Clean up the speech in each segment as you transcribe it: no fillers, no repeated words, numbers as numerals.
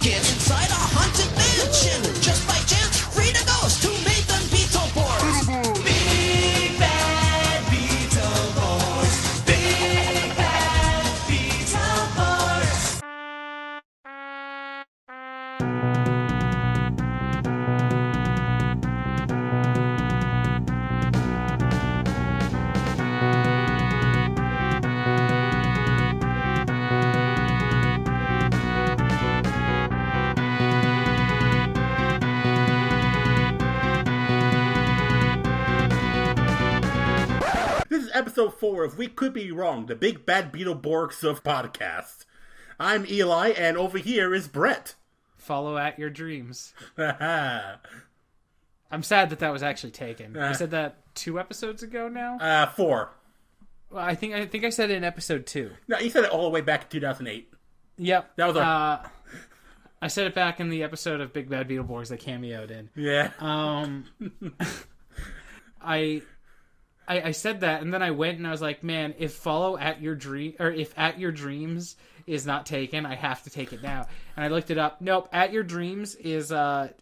get inside a haunted mansion. Just by chance, read a ghost who made them Beetleborgs. Big bad Beetleborgs. Big bad Beetleborgs. This is episode 4 of We Could Be Wrong, the Big Bad Beetleborgs of podcasts. I'm Eli, and over here is Bret. Follow at your dreams. I'm I'm sad that was actually taken. I said that 2 episodes ago now? 4. Well, I think I said it in episode 2. No, you said it all the way back in 2008. Yep. That was our... I said it back in the episode of Big Bad Beetleborgs that cameoed in. Yeah. I said that, and then I went and I was like, man, if follow at your dream, or if at your dreams is not taken, I have to take it now. And I looked it up. Nope, at your dreams is a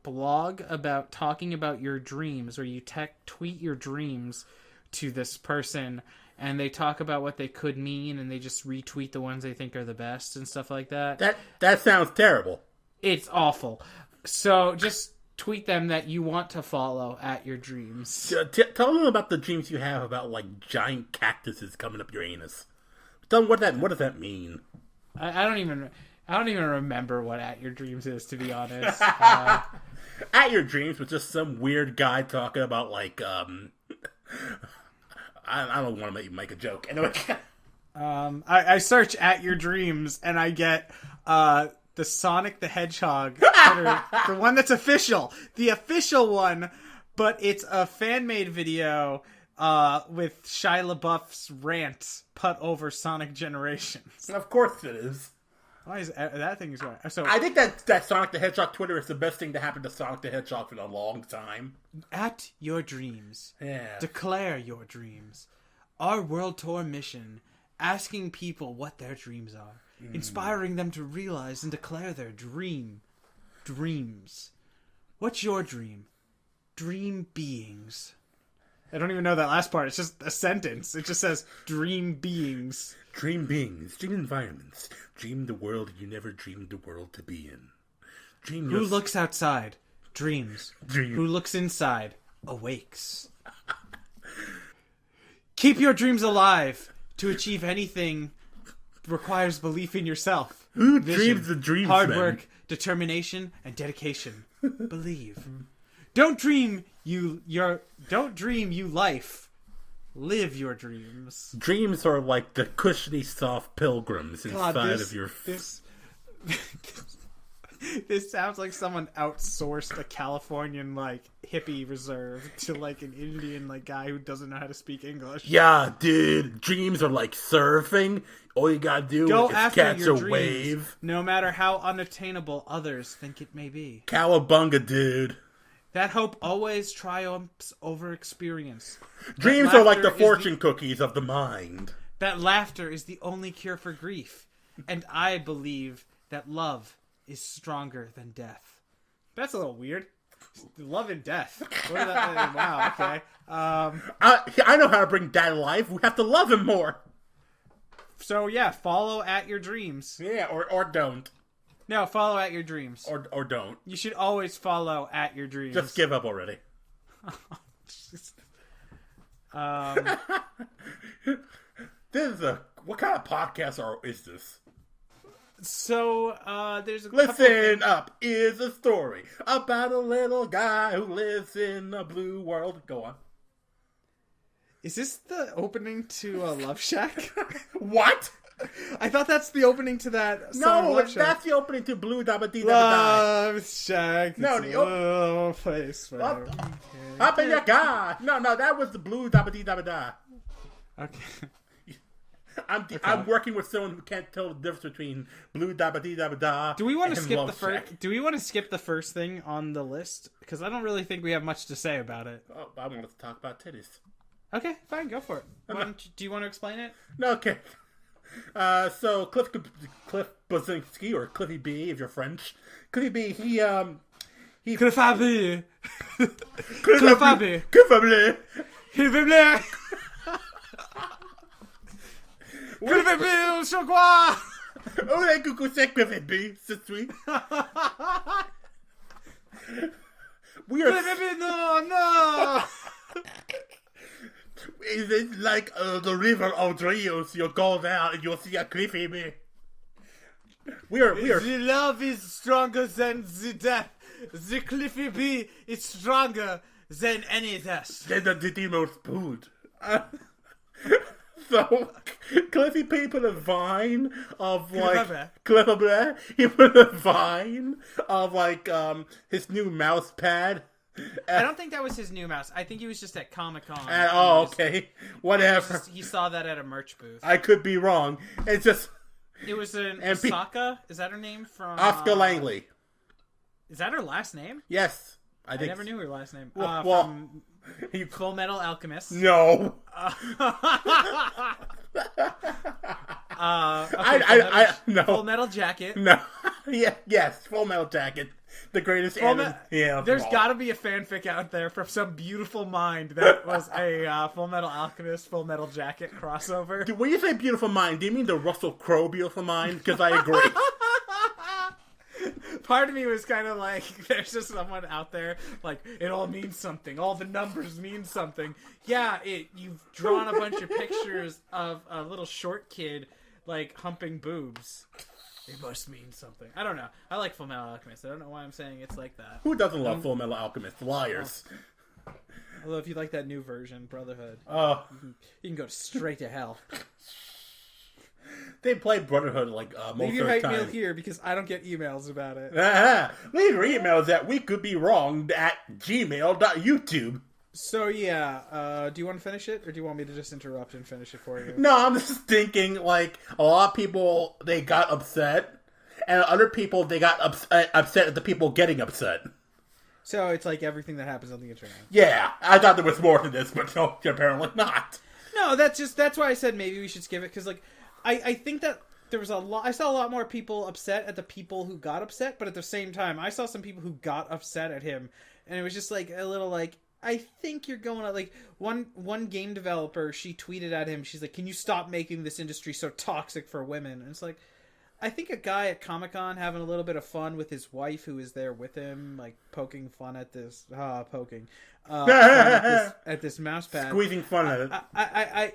blog about talking about your dreams, where you tweet your dreams to this person, and they talk about what they could mean, and they just retweet the ones they think are the best and stuff like that. That sounds terrible. It's awful. So just tweet them that you want to follow at your dreams. Tell them about the dreams you have about, like, giant cactuses coming up your anus. Tell them what does that mean? I don't even remember what at your dreams is, to be honest. At your dreams was just some weird guy talking about, like, I don't want to make a joke. Anyway. I search at your dreams and I get the Sonic the Hedgehog Twitter, the one that's official, the official one, but it's a fan-made video with Shia LaBeouf's rant put over Sonic Generations. Of course it is. Why is that thing is right? So I think that Sonic the Hedgehog Twitter is the best thing to happen to Sonic the Hedgehog in a long time. At your dreams. Yeah. Declare your dreams. Our world tour mission, asking people what their dreams are. Inspiring them to realize and declare their dreams. What's your dream? Dream beings. I don't even know that last part. It's just a sentence. It just says dream beings. Dream beings, dream environments, dream the world you never dreamed the world to be in. Dream Who looks outside? Dreams. Dream. Who looks inside? Awakes. Keep your dreams alive. To achieve anything requires belief in yourself. Who Vision, dreams the dreams? hard work, determination, and dedication. Believe. Don't dream you life. Live your dreams. Dreams are like the cushiony, soft pilgrims inside of your... This sounds like someone outsourced a Californian, like, hippie reserve to, like, an Indian, like, guy who doesn't know how to speak English. Yeah, dude. Dreams are like surfing. All you gotta do is catch a wave. No matter how unattainable others think it may be. Cowabunga, dude. That hope always triumphs over experience. Dreams are like the fortune cookies of the mind. That laughter is the only cure for grief. And I believe that love is stronger than death. That's a little weird. Love and death. Wow, okay. I know how to bring dad alive. We have to love him more. So, yeah, follow at your dreams. Yeah, or don't. No, follow at your dreams. Or don't. You should always follow at your dreams. Just give up already. This is what kind of podcast is this? So, there's a Listen up is a story about a little guy who lives in a blue world. Go on. Is this the opening to Love Shack? What? I thought that's the opening to that song. No, Love Shack. that's the opening to Blue Dabba Dee Dabba Love Shack. No, it's a little place where Up in your car. No, that was the Blue Dabba Dee Dabba Da. Okay. I'm working with someone who can't tell the difference between Blue Dabba Dee Dabba Da. Do we want to skip Love the first? Shack. Do we want to skip the first thing on the list? Because I don't really think we have much to say about it. Oh, I wanted to talk about titties. Okay, fine, go for it. Do you want to explain it? No, okay. So Cliff Basinski, or Cliffy B if you're French. Cliffy B, he Cliffy. Cliffy. Cliffy. Sur quoi? Oh, les coucou, c'est Cliffy B, c'est sweet. We are... No! Is it like the river of Rios? You go there and you'll see a Cliffy B. We are... The love is stronger than the death. The Cliffy B is stronger than any death. Then the demon spoon. So, Cliffy P put a vine of, like... Cliffy. He put a vine of, like, his new mouse pad. I don't think that was his new mouse. I think he was just at Comic-Con. Oh, okay. Whatever. He saw that at a merch booth. I could be wrong. It's just... It was an Osaka? Is that her name? From Oscar Langley. Is that her last name? Yes. I never knew her last name. Well, from Full Metal Alchemist. No. No. Full Metal Jacket. No. Yes, Full Metal Jacket. The greatest anime. There's got to be a fanfic out there from some beautiful mind that was a Full Metal Alchemist, Full Metal Jacket crossover. Dude, when you say beautiful mind, do you mean the Russell Crowe beautiful mind? Because I agree. Part of me was kind of like, there's just someone out there, like, it all means something. All the numbers mean something. Yeah, you've drawn a bunch of pictures of a little short kid, like, humping boobs. It must mean something. I don't know. I like Full Metal Alchemist. I don't know why I'm saying it's like that. Who doesn't love Full Metal Alchemist? Liars. Although if you like that new version, Brotherhood, you can go straight to hell. They play Brotherhood like most of the time. Leave your hate mail here because I don't get emails about it. Leave your emails at wecoulddbewrong@gmail.youtube. So yeah, do you want to finish it, or do you want me to just interrupt and finish it for you? No, I'm just thinking, like, a lot of people, they got upset, and other people, they got upset at the people getting upset. So it's like everything that happens on the internet. Yeah, I thought there was more to this, but no, apparently not. No, that's why I said maybe we should skip it, because, like, I think that there was I saw a lot more people upset at the people who got upset, but at the same time, I saw some people who got upset at him, and it was just, like, a little, like, I think you're going to, like, one game developer, she tweeted at him, she's like, can you stop making this industry so toxic for women? And it's like, I think a guy at Comic-Con having a little bit of fun with his wife who is there with him, like, poking fun at this, at this mouse pad. Squeezing fun at it.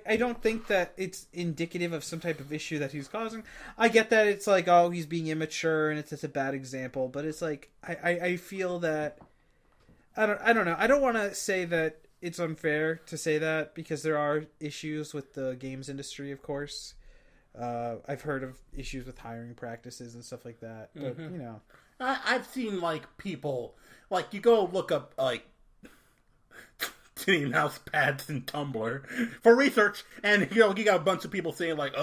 I don't think that it's indicative of some type of issue that he's causing. I get that it's like, oh, he's being immature and it's just a bad example, but it's like, I feel that, I don't know. I don't want to say that it's unfair to say that, because there are issues with the games industry, of course. I've heard of issues with hiring practices and stuff like that, but you know, I've seen, like, people, like, you go look up, like, titty mouse pads in Tumblr for research, and, you know, you got a bunch of people saying, like,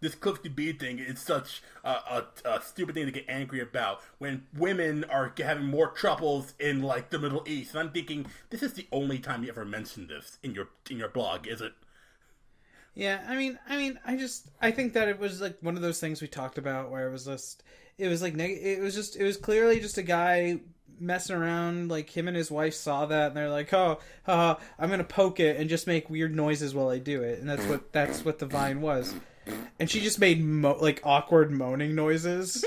this Cliffy B thing is such a stupid thing to get angry about when women are having more troubles in, like, the Middle East. And I'm thinking, this is the only time you ever mentioned this in your blog, is it? Yeah, I mean, I think that it was, like, one of those things we talked about where it was clearly just a guy messing around, like, him and his wife saw that, and they're like, oh, I'm gonna poke it and just make weird noises while I do it, and that's what the vine was. And she just made, like, awkward moaning noises.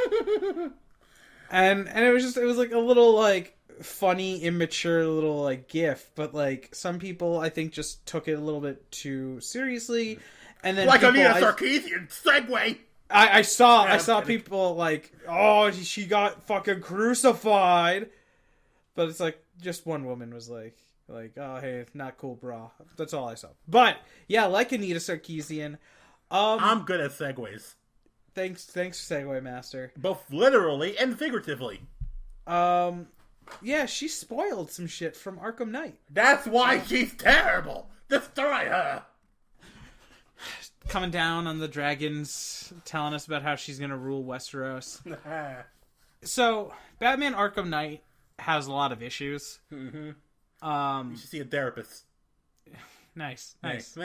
and it was, like, a little, like, funny, immature little, like, gif, but, like, some people, I think, just took it a little bit too seriously, and then like Anita Sarkeesian segue. I saw people like, oh, she got fucking crucified, but it's like just one woman was like, oh, hey, not cool, brah. That's all I saw. But yeah, like Anita Sarkeesian, I'm good at segues. Thanks, Segway Master. Both literally and figuratively. Yeah, she spoiled some shit from Arkham Knight. That's why she's terrible. Destroy her. Coming down on the dragons, telling us about how she's gonna rule Westeros. So, Batman Arkham Knight has a lot of issues. Mm-hmm. You should see a therapist. Nice. Thanks.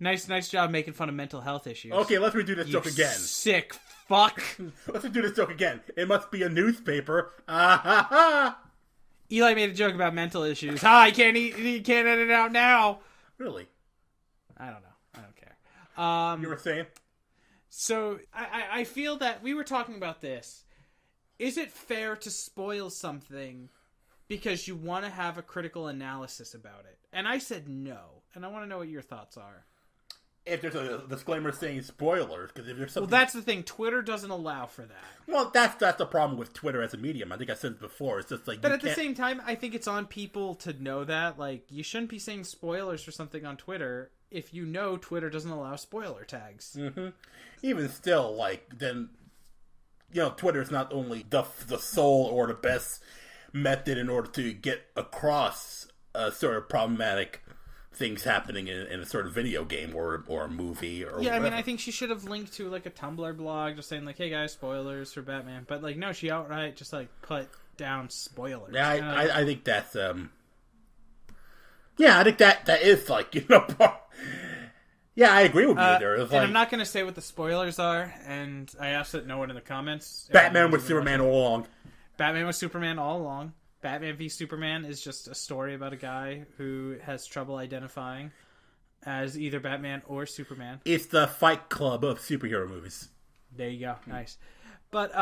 Nice job making fun of mental health issues. Okay, let's redo this joke again. Sick fuck. Let's redo this joke again. It must be a newspaper. Ah ha ha. Eli made a joke about mental issues. You can't edit it out now. Really? I don't know. I don't care. You were saying? So, I feel that we were talking about this. Is it fair to spoil something because you want to have a critical analysis about it? And I said no. And I want to know what your thoughts are. If there's a disclaimer saying spoilers, because if there's something... Well, that's the thing. Twitter doesn't allow for that. Well, that's the problem with Twitter as a medium. I think I said it before. It's just like... But at the same time, I think it's on people to know that. Like, you shouldn't be saying spoilers for something on Twitter if you know Twitter doesn't allow spoiler tags. Mm-hmm. Even still, like, then... Twitter is not only the sole or the best method in order to get across sort of problematic things happening in a sort of video game or a movie or whatever. I mean, I think she should have linked to like a Tumblr blog just saying like, hey guys, spoilers for Batman. But like, no, she outright just like put down spoilers. Yeah, I think that's I think that is like, yeah, I agree with you there. And I'm not going to say what the spoilers are, and I asked that no one in the comments. Batman with Superman all along. Batman with Superman all along. Batman v Superman is just a story about a guy who has trouble identifying as either Batman or Superman. It's the Fight Club of superhero movies. There you go. Nice. But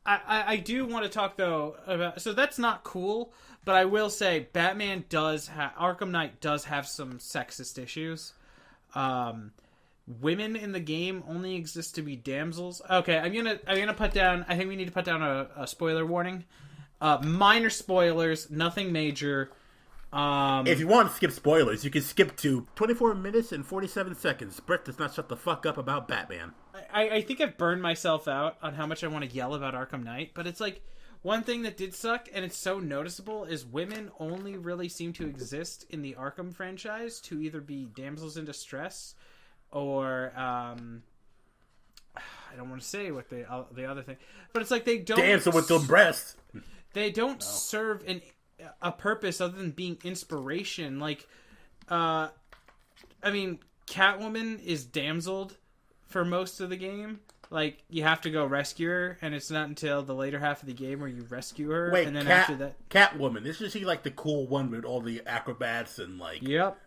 I do want to talk, though, about... So that's not cool, but I will say Arkham Knight does have some sexist issues. Women in the game only exist to be damsels. Okay, I'm gonna put down... I think we need to put down a spoiler warning. Minor spoilers, nothing major. If you want to skip spoilers, you can skip to 24 minutes and 47 seconds. Bret does not shut the fuck up about Batman. I think I've burned myself out on how much I want to yell about Arkham Knight, but it's like, one thing that did suck, and it's so noticeable, is women only really seem to exist in the Arkham franchise to either be damsels in distress, or, I don't want to say what the other thing, but it's like they don't... Damsel with the breast. They don't serve a purpose other than being inspiration. Like, I mean, Catwoman is damseled for most of the game. Like, you have to go rescue her, and it's not until the later half of the game where you rescue her. Wait, and then after that, Catwoman. Isn't she like the cool one with all the acrobats and like? Yep.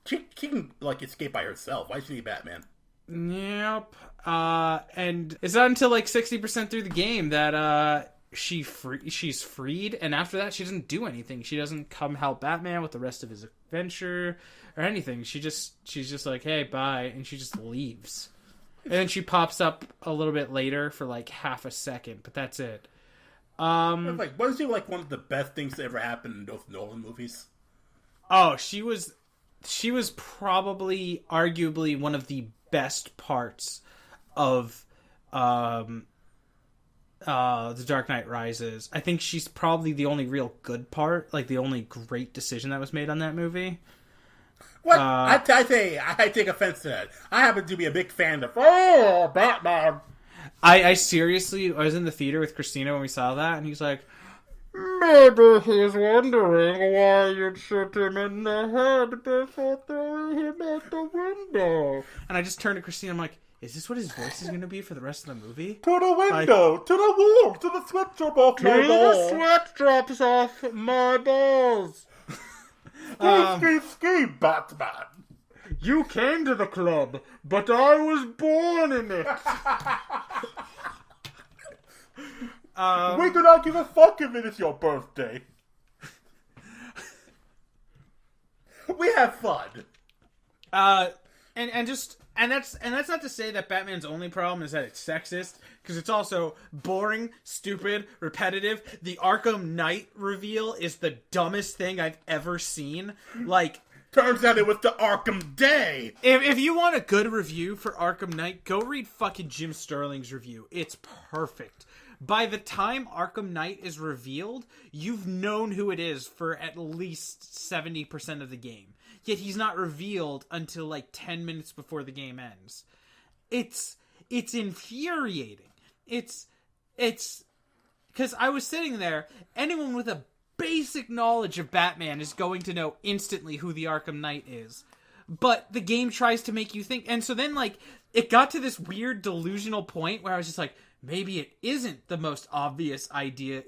She can like escape by herself. Why should she need Batman? Yep. And it's not until like 60% through the game that she's freed, and after that she doesn't do anything. She doesn't come help Batman with the rest of his adventure or anything. She's just like, hey, bye, and she just leaves. And then she pops up a little bit later for like half a second, but that's it. Like, wasn't she like one of the best things that ever happened in those Nolan movies? Oh, she was probably arguably one of the best parts of The Dark Knight Rises. I think she's probably the only real good part, like the only great decision that was made on that movie. What? I take offense to that. I happen to be a big fan of Batman. I seriously, I was in the theater with Christina when we saw that, and he's like, maybe he's wondering why you'd shoot him in the head before throwing him out the window. And I just turned to Christina, I'm like, is this what his voice is going to be for the rest of the movie? To the window, to the wall, to the sweat drop off my balls. To the sweat drops off my balls. Ski, Batman. You came to the club, but I was born in it. We do not give a fuck if it is your birthday. We have fun. And that's not to say that Batman's only problem is that it's sexist, because it's also boring, stupid, repetitive. The Arkham Knight reveal is the dumbest thing I've ever seen. Like, turns out it was the Arkham Day. If you want a good review for Arkham Knight, go read fucking Jim Sterling's review. It's perfect. By the time Arkham Knight is revealed, you've known who it is for at least 70% of the game. Yet he's not revealed until like 10 minutes before the game ends. It's infuriating. It's because I was sitting there, anyone with a basic knowledge of Batman is going to know instantly who the Arkham Knight is. But the game tries to make you think. And so then, like, it got to this weird delusional point where I was just like, maybe it isn't the most obvious idea.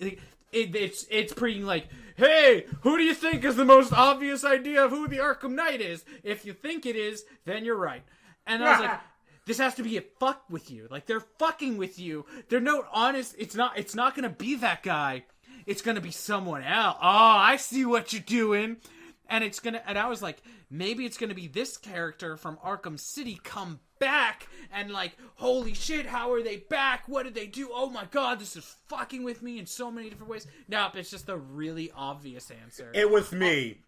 It's pretty like, hey, who do you think is the most obvious idea of who the Arkham Knight is? If you think it is, then you're right. And I was like, this has to be a fuck with you. Like, they're fucking with you. They're no honest. It's not gonna be that guy. It's gonna be someone else. Oh, I see what you're doing. And I was like, maybe it's gonna be this character from Arkham City come back, and like, holy shit, how are they back? What did they do? Oh my god, this is fucking with me in so many different ways. Nope, it's just a really obvious answer. It was me.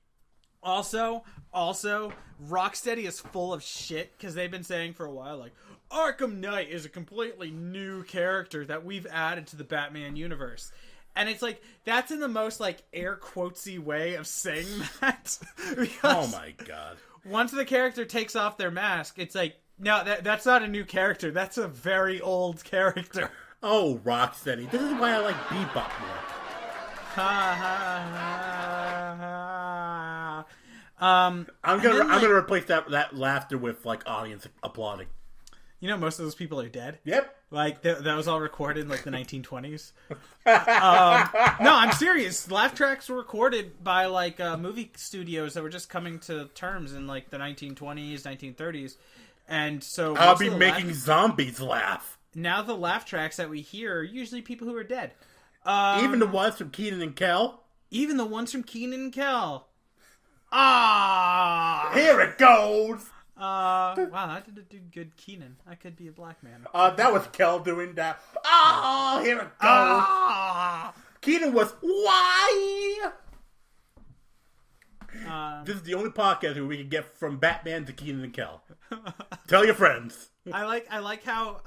Also, Rocksteady is full of shit, because they've been saying for a while, like, Arkham Knight is a completely new character that we've added to the Batman universe. And it's like, that's in the most, like, air quotesy way of saying that. Oh my god. Once the character takes off their mask, it's like, no, that's not a new character. That's a very old character. Oh, Rocksteady. This is why I like Bebop more. Ha ha ha. I'm gonna replace that laughter with, like, audience applauding. You know, most of those people are dead. Yep. Like, that was all recorded in, like, the 1920s. No, I'm serious. Laugh tracks were recorded by, like, movie studios that were just coming to terms in, like, the 1920s, 1930s. And so... I'll be making zombies laugh. Now the laugh tracks that we hear are usually people who are dead. Even the ones from Kenan and Kel? Even the ones from Kenan and Kel. Ah! Here it goes! Wow, I did a good Kenan. I could be a black man. That was Kel doing that. Oh, here it goes. Kenan was, why? This is the only podcast where we can get from Batman to Kenan and Kel. Tell your friends. I like how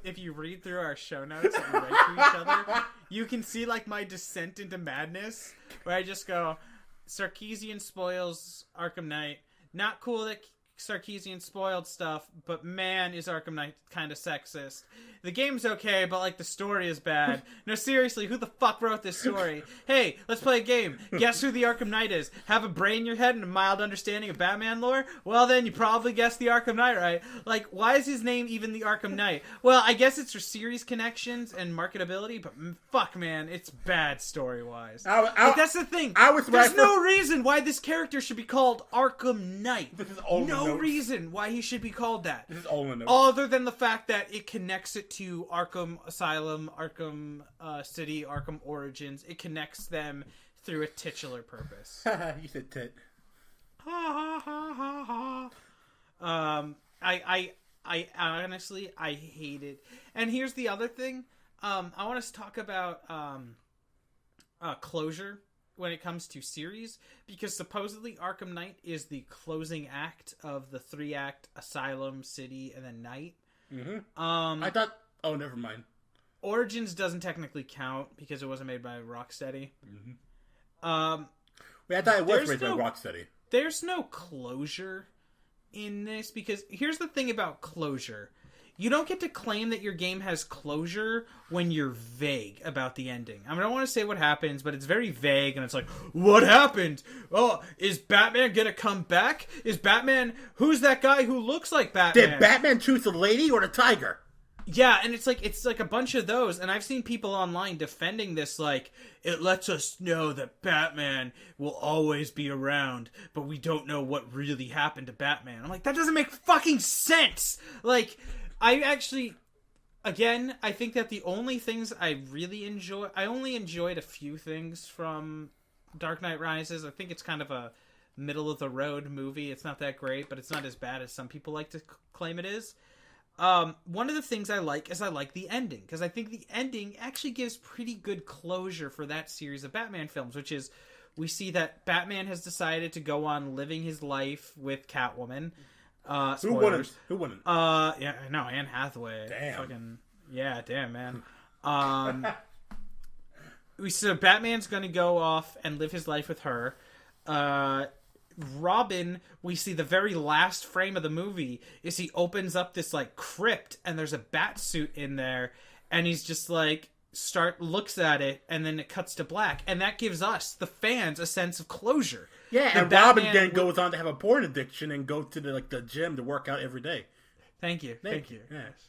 if you read through our show notes that we write to each other, you can see like my descent into madness, where I just go, Sarkeesian spoils Arkham Knight. Not cool that Sarkeesian spoiled stuff, but man, is Arkham Knight kind of sexist. The game's okay, but like the story is bad. No, seriously, who the fuck wrote this story? Hey, let's play a game. Guess who the Arkham Knight is? Have a brain in your head and a mild understanding of Batman lore? Well, then you probably guessed the Arkham Knight right. Like, why is his name even the Arkham Knight? Well, I guess it's for series connections and marketability, but fuck, man, it's bad story-wise. Like, that's the thing. There's no reason why this character should be called Arkham Knight. This is all no reason why he should be called that. This is all in the notes. Other than the fact that it connects it to Arkham Asylum, Arkham City, Arkham Origins. It connects them through a titular purpose. You said tit. Ha ha ha ha ha. I honestly, I hate it. And here's the other thing. I want us to talk about closure when it comes to series, because supposedly Arkham Knight is the closing act of the 3-act Asylum, City, and then Night. Mm-hmm. I thought... Oh, never mind. Origins doesn't technically count because it wasn't made by Rocksteady. Mm-hmm. Wait, I thought it was made by Rocksteady. There's no closure in this, because here's the thing about closure. You don't get to claim that your game has closure when you're vague about the ending. I mean, I don't want to say what happens, but it's very vague, and it's like, what happened? Oh, is Batman gonna come back? Is Batman... Who's that guy who looks like Batman? Did Batman choose the lady or the tiger? Yeah, and it's like a bunch of those, and I've seen people online defending this, like, it lets us know that Batman will always be around, but we don't know what really happened to Batman. I'm like, that doesn't make fucking sense! Like, I actually, again, I think that the only things I really enjoy, I only enjoyed a few things from Dark Knight Rises. I think it's kind of a middle-of-the-road movie. It's not that great, but it's not as bad as some people like to claim it is. One of the things I like is the ending, because I think the ending actually gives pretty good closure for that series of Batman films, which is, we see that Batman has decided to go on living his life with Catwoman. Who wouldn't? Yeah, I know, Anne Hathaway. Damn. Fucking, yeah, damn, man. So Batman's gonna go off and live his life with her. Robin, we see the very last frame of the movie is he opens up this like crypt and there's a bat suit in there, and he's just like, looks at it, and then it cuts to black, and that gives us, the fans, a sense of closure. Yeah, and Robin then goes on to have a porn addiction and go to the gym to work out every day. Thank you. Yes.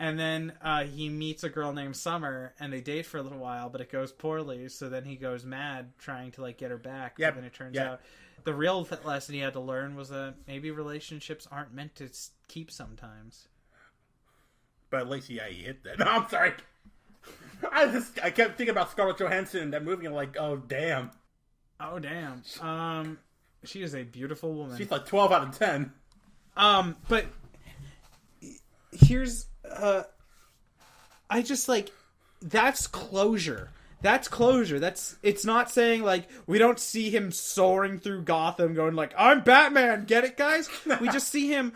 And then he meets a girl named Summer, and they date for a little while, but it goes poorly. So then he goes mad trying to get her back. Yep. But then it turns out the real lesson he had to learn was that maybe relationships aren't meant to keep sometimes. But at least he hit that. No, I'm sorry. I kept thinking about Scarlett Johansson in that movie, and like, oh damn. Oh damn. She is a beautiful woman. She's like 12 out of 10. But here's I just like, that's closure. It's not saying like we don't see him soaring through Gotham going like, I'm Batman, get it guys? we just see him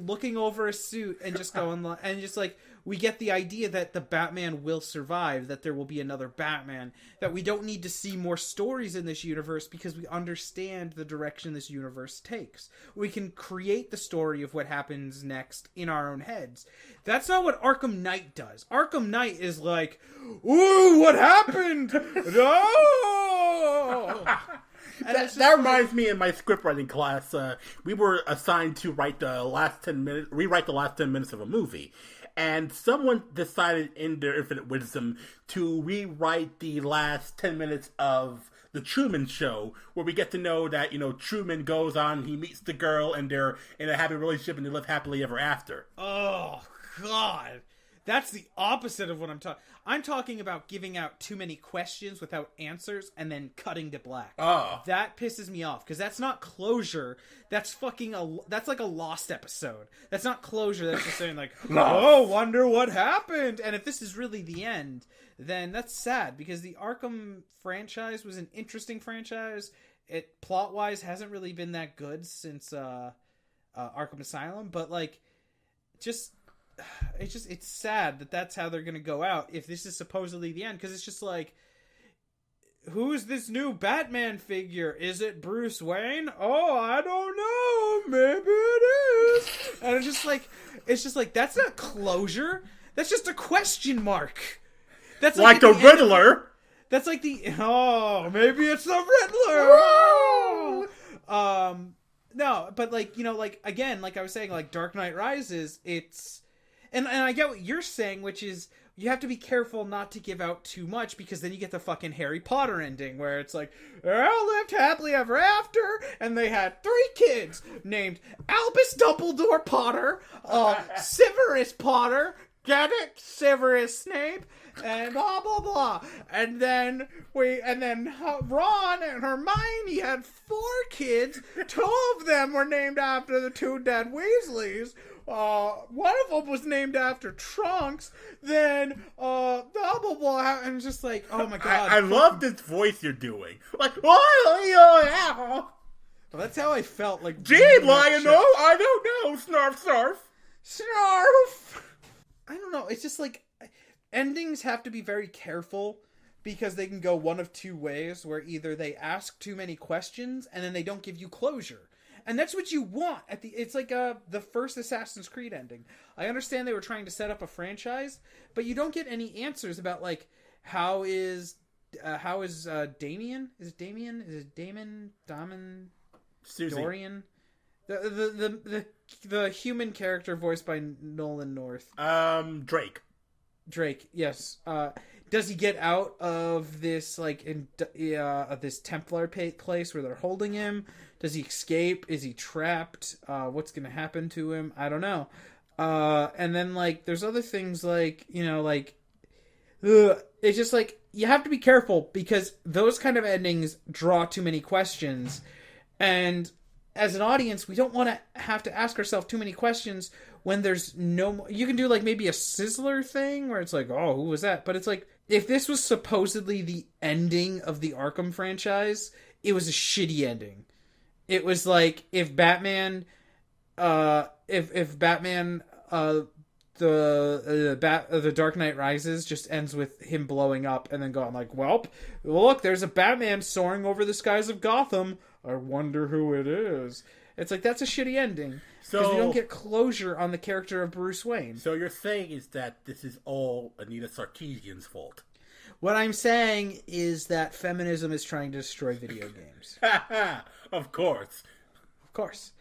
looking over a suit and just going, and just like, we get the idea that the Batman will survive, that there will be another Batman, that we don't need to see more stories in this universe because we understand the direction this universe takes. We can create the story of what happens next in our own heads. That's not what Arkham Knight does. Arkham Knight is like, ooh, what happened? No! That reminds me, in my scriptwriting class, we were assigned to rewrite the last 10 minutes of a movie. And someone decided in their infinite wisdom to rewrite the last 10 minutes of The Truman Show, where we get to know that, Truman goes on, he meets the girl, and they're in a happy relationship, and they live happily ever after. Oh, God. That's the opposite of what I'm talking. I'm talking about giving out too many questions without answers and then cutting to black. Oh. That pisses me off because that's not closure. That's that's like a Lost episode. That's not closure. That's just saying like, oh, wonder what happened. And if this is really the end, then that's sad because the Arkham franchise was an interesting franchise. It plot-wise hasn't really been that good since Arkham Asylum, but like, it's sad that that's how they're gonna go out if this is supposedly the end, because it's just like, who's this new Batman figure? Is it Bruce Wayne? Oh, I don't know, maybe it is. And it's just like that's not closure, that's just a question mark. That's like the Riddler. That's like maybe it's the Riddler. No, but like, again, like I was saying, like Dark Knight Rises, and I get what you're saying, which is you have to be careful not to give out too much, because then you get the fucking Harry Potter ending where it's like, they all lived happily ever after, and they had 3 kids named Albus Dumbledore Potter, Severus Potter, get it? Severus Snape, and blah blah blah. And then Ron and Hermione had 4 kids. 2 of them were named after the 2 dead Weasleys. One of them was named after Trunks. Then blah blah blah. And it's just like, oh my god! I love this voice you're doing. Like, well, that's how I felt. Like, gee, Lionel, I don't know. Snarf, snarf, snarf. I don't know. It's just like, endings have to be very careful because they can go one of 2 ways, where either they ask too many questions and then they don't give you closure. And that's what you want it's like the first Assassin's Creed ending. I understand they were trying to set up a franchise, but you don't get any answers about like, how is Damien? Is it Damien? Is it Damon? Susie. Dorian? The human character voiced by Nolan North. Drake, yes. Does he get out of this this Templar place where they're holding him? Does he escape? Is he trapped? What's gonna happen to him? I don't know. And then like there's other things like, it's just like you have to be careful because those kind of endings draw too many questions, and as an audience, we don't want to have to ask ourselves too many questions when there's no... You can do, like, maybe a Sizzler thing where it's like, oh, who was that? But it's like, if this was supposedly the ending of the Arkham franchise, it was a shitty ending. It was like, if Batman... The Dark Knight Rises just ends with him blowing up and then going like, well, look, there's a Batman soaring over the skies of Gotham. I wonder who it is. It's like, that's a shitty ending. Because we don't get closure on the character of Bruce Wayne. So you're saying is that this is all Anita Sarkeesian's fault? What I'm saying is that feminism is trying to destroy video games. Of course. Of course.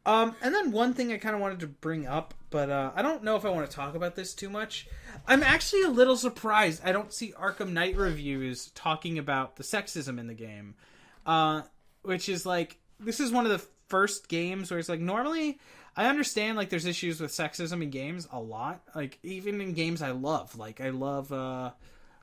And then one thing I kind of wanted to bring up, but I don't know if I want to talk about this too much. I'm actually a little surprised I don't see Arkham Knight reviews talking about the sexism in the game. Which is like, this is one of the first games where it's like, normally I understand like there's issues with sexism in games a lot. Like even in games I love. Like I love, let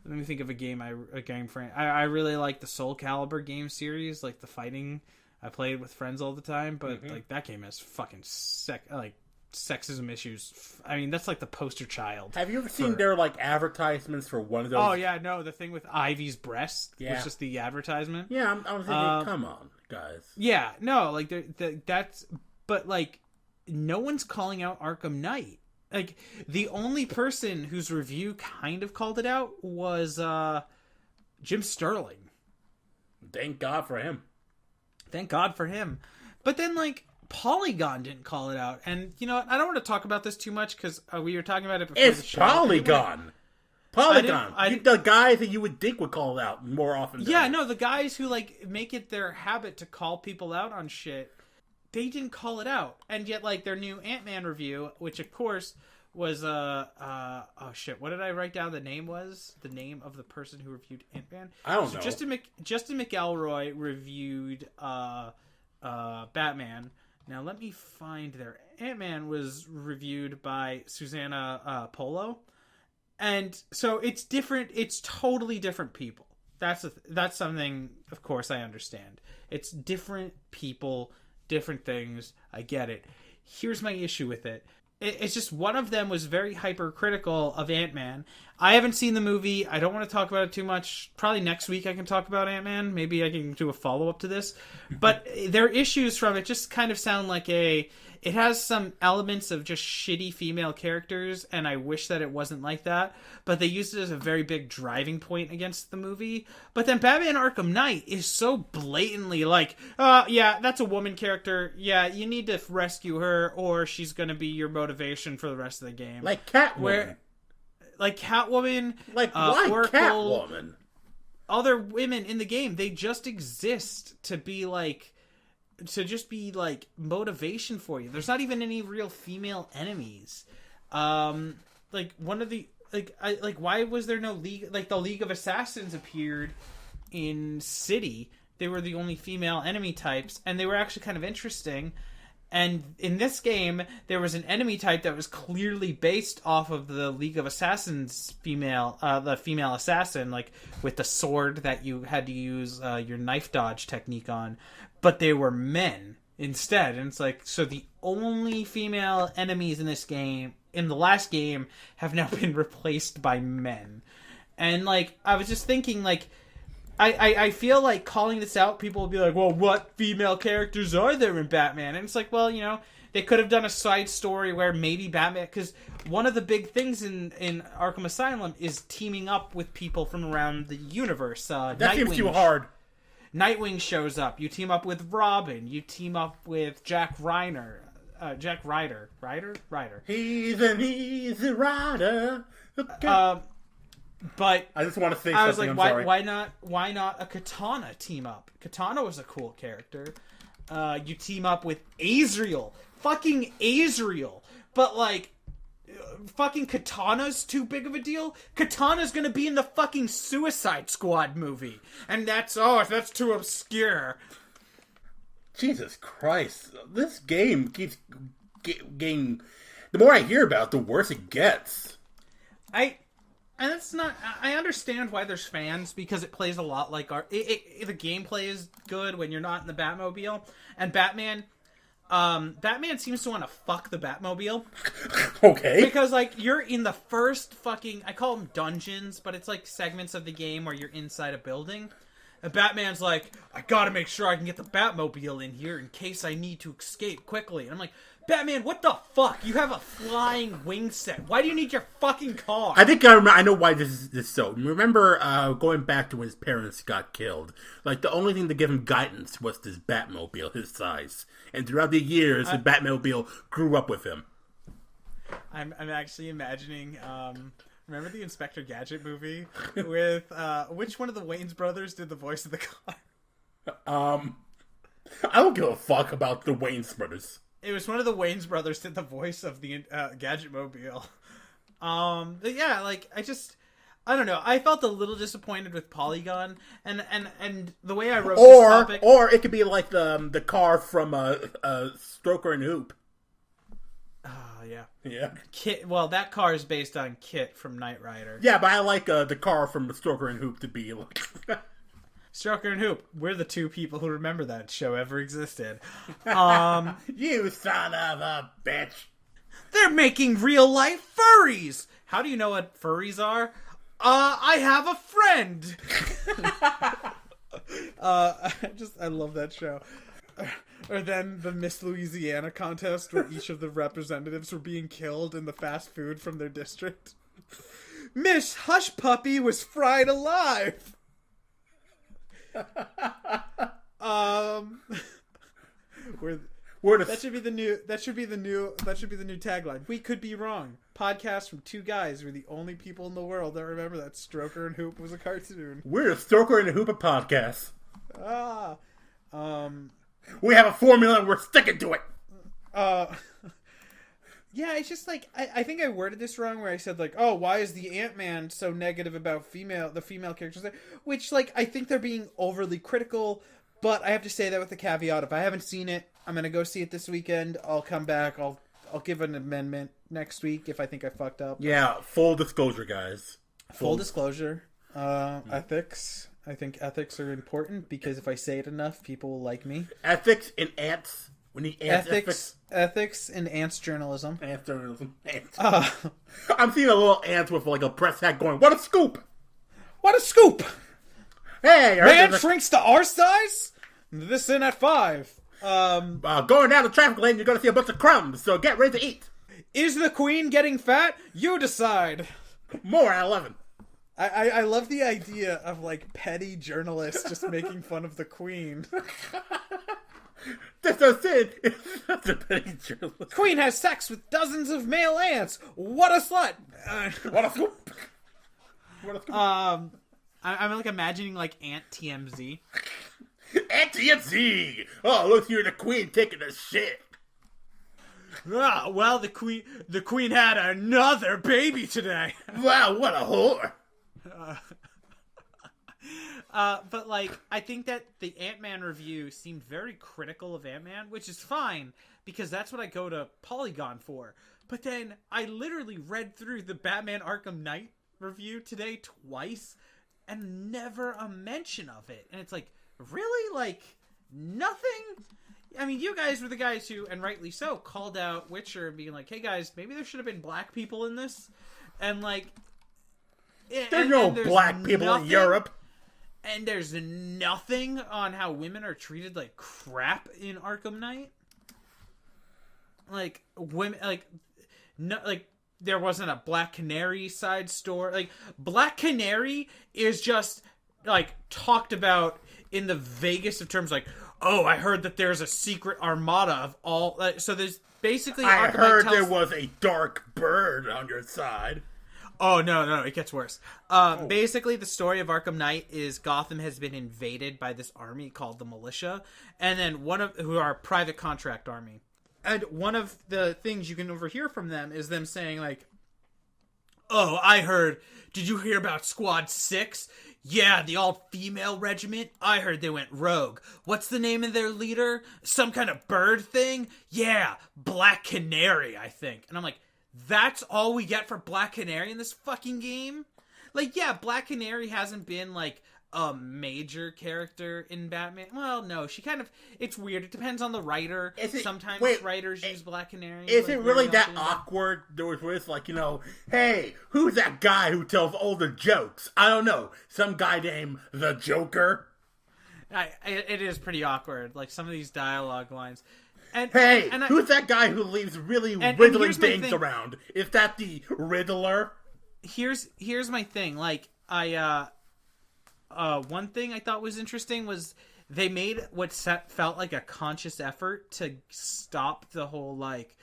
me think of a game I really like the Soul Calibur game series, like the fighting. I play it with friends all the time, but like that game has fucking sexism issues. I mean, that's like the poster child. Have you ever seen their like advertisements for one of those? Oh yeah, no, the thing with Ivy's breast was just the advertisement. Yeah, I was thinking, come on, guys. Yeah, no, like that's, but like no one's calling out Arkham Knight. Like the only person whose review kind of called it out was Jim Sterling. Thank God for him. Thank God for him. But then, like, Polygon didn't call it out. And, you know what? I don't want to talk about this too much because we were talking about it before the show. Polygon. The guys that you would think would call it out more often. Yeah, no, the guys who, like, make it their habit to call people out on shit, they didn't call it out. And yet, like, their new Ant-Man review, which, of course, was, oh, shit, what did I write down the name was? The name of the person who reviewed Ant-Man? I don't know. Justin McElroy reviewed Batman. Now, let me find their... Ant-Man was reviewed by Susanna Polo. And so it's different. It's totally different people. That's something, of course, I understand. It's different people, different things. I get it. Here's my issue with it. It's just one of them was very hypercritical of Ant-Man. I haven't seen the movie. I don't want to talk about it too much. Probably next week I can talk about Ant-Man. Maybe I can do a follow-up to this. But their issues from it just kind of sound like it has some elements of just shitty female characters, and I wish that it wasn't like that. But they used it as a very big driving point against the movie. But then Batman Arkham Knight is so blatantly like, yeah, that's a woman character. Yeah, you need to rescue her, or she's going to be your motivation for the rest of the game. Like Catwoman. Like Catwoman. Like, why Oracle, Catwoman? Other women in the game, they just exist to be like... to just be like motivation for you. There's not even any real female enemies. Like one of the why was there no League? Like the League of Assassins appeared in City. They were the only female enemy types, and they were actually kind of interesting. And in this game, there was an enemy type that was clearly based off of the League of Assassins the female assassin, like with the sword that you had to use your knife dodge technique on. But they were men instead. And it's like, so the only female enemies in this game, in the last game, have now been replaced by men. And, like, I was just thinking, like, I feel like calling this out, people will be like, well, what female characters are there in Batman? And it's like, well, you know, they could have done a side story where maybe Batman... Because one of the big things in Arkham Asylum is teaming up with people from around the universe. That seems too hard. Nightwing shows up. You team up with Robin. You team up with Jack Ryder. Ryder. He's an easy rider. Okay. But I just want to say I was something. like, why not a Katana team up? Katana was a cool character. You team up with Azrael. Fucking Azrael. But like, fucking Katana's too big of a deal. Katana's gonna be in the fucking Suicide Squad movie, and that's too obscure. Jesus Christ, this game keeps getting. The more I hear about it, the worse it gets. And it's not. I understand why there's fans, because it plays a lot like the gameplay is good when you're not in the Batmobile, and Batman seems to want to fuck the Batmobile. Okay. Because, like, you're in the first fucking... I call them dungeons, but it's like segments of the game where you're inside a building. And Batman's like, I gotta make sure I can get the Batmobile in here in case I need to escape quickly. And I'm like, Batman, what the fuck? You have a flying wing set. Why do you need your fucking car? I think I know why this is so. Remember going back to when his parents got killed. Like, the only thing to give him guidance was this Batmobile, his size. And throughout the years, the Batmobile grew up with him. I'm actually imagining... remember the Inspector Gadget movie? With... which one of the Wayans brothers did the voice of the car? I don't give a fuck about the Wayans brothers. It was one of the Wayans brothers did the voice of the Gadget Mobile. But yeah, like, I don't know. I felt a little disappointed with Polygon, and the way I wrote this topic... Or it could be like the car from Stroker and Hoop. Oh, yeah. Yeah. Kit. Well, that car is based on Kit from Knight Rider. Yeah, but I like the car from Stroker and Hoop to be like... Stroker and Hoop. We're the two people who remember that show ever existed. You son of a bitch. They're making real-life furries! How do you know what furries are? I have a friend! I love that show. Or then the Miss Louisiana contest where each of the representatives were being killed in the fast food from their district. Miss Hush Puppy was fried alive! That should be the new tagline. We could be wrong. Podcast from two guys. We're the only people in the world that remember that Stroker and Hoop was a cartoon. We're a Stroker and a Hoop podcast. We have a formula and we're sticking to it. Yeah, it's just like I think I worded this wrong where I said like, oh, why is the Ant-Man so negative about the female characters there? Which, like, I think they're being overly critical, but I have to say that with the caveat, if I haven't seen it, I'm gonna go see it this weekend. I'll come back. I'll give an amendment next week if I think I fucked up. Yeah, full disclosure, guys. Full disclosure. Ethics. I think ethics are important because if I say it enough, people will like me. Ethics and ants. We need ants. Ethics and ants journalism. Ants journalism. Ants. I'm seeing a little ant with like a press hat going, "What a scoop! What a scoop! Hey, man shrinks to our size. This in at 5. Going down the traffic lane, you're gonna see a bunch of crumbs. So get ready to eat. Is the queen getting fat? You decide. More at 11. I love the idea of like petty journalists just making fun of the queen. That's a sin. That's a petty journalist. Queen has sex with dozens of male ants. What a slut! What a scoop! What a scoop! I'm like imagining like Ant TMZ. Ant TMZ. Oh, look here, the queen taking a shit. Ah, well, the queen had another baby today. Wow, what a whore! But like, I think that the Ant-Man review seemed very critical of Ant-Man, which is fine because that's what I go to Polygon for. But then I literally read through the Batman Arkham Knight review today twice, and never a mention of it. And it's like, really, like nothing. I mean, you guys were the guys who, and rightly so, called out Witcher and being like, "Hey guys, maybe there should have been black people in this," and like. There's no black people in Europe. And there's nothing on how women are treated like crap in Arkham Knight. Like, women, like, no, like, there wasn't a Black Canary side story. Like, Black Canary is just, like, talked about in the vaguest of terms, like, oh, I heard that there's a secret armada of all, so there's basically... I heard there was a dark bird on your side. Oh, no, it gets worse. Basically, the story of Arkham Knight is Gotham has been invaded by this army called the Militia, and then who are a private contract army. And one of the things you can overhear from them is them saying, like, oh, I heard, did you hear about Squad 6? Yeah, the all-female regiment. I heard they went rogue. What's the name of their leader? Some kind of bird thing? Yeah, Black Canary, I think. And I'm like, that's all we get for Black Canary in this fucking game? Like, yeah, Black Canary hasn't been, like, a major character in Batman. Well, no, she kind of... It's weird. It depends on the writer. Sometimes writers use Black Canary. Is it really that awkward? There was like, you know, hey, who's that guy who tells all the jokes? I don't know. Some guy named the Joker? It is pretty awkward. Like, some of these dialogue lines... Hey, and who's that guy who leaves really and riddling here's my things thing. around? Is that the Riddler? Here's my thing. Like, one thing I thought was interesting was they made what felt like a conscious effort to stop the whole, like,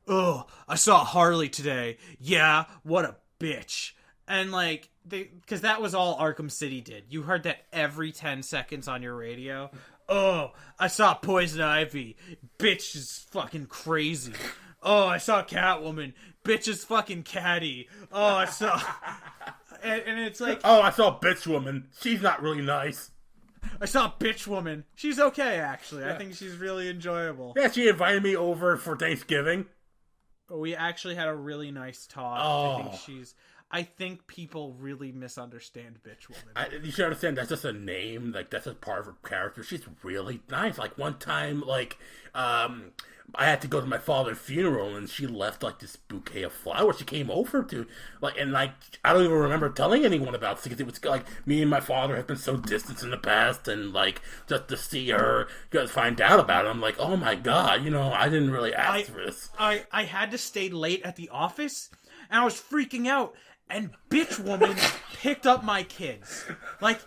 oh, I saw Harley today. Yeah, what a bitch. And, like, because that was all Arkham City did. You heard that every 10 seconds on your radio. Oh, I saw Poison Ivy. Bitch is fucking crazy. Oh, I saw Catwoman. Bitch is fucking catty. Oh, I saw... and it's like... Oh, I saw Bitch Woman. She's not really nice. I saw Bitch Woman. She's okay, actually. I think she's really enjoyable. Yeah, she invited me over for Thanksgiving. We actually had a really nice talk. Oh. I think people really misunderstand Bitch Woman. You should understand, that's just a name. Like, that's just part of her character. She's really nice. Like, one time, like, I had to go to my father's funeral, and she left, like, this bouquet of flowers. She came over to, like, and, like, I don't even remember telling anyone about this, because it was, like, me and my father have been so distant in the past, and, like, just to see her, just find out about it, I'm like, oh my god, you know, I didn't really ask for this. I had to stay late at the office, and I was freaking out. And Bitch Woman picked up my kids. Like,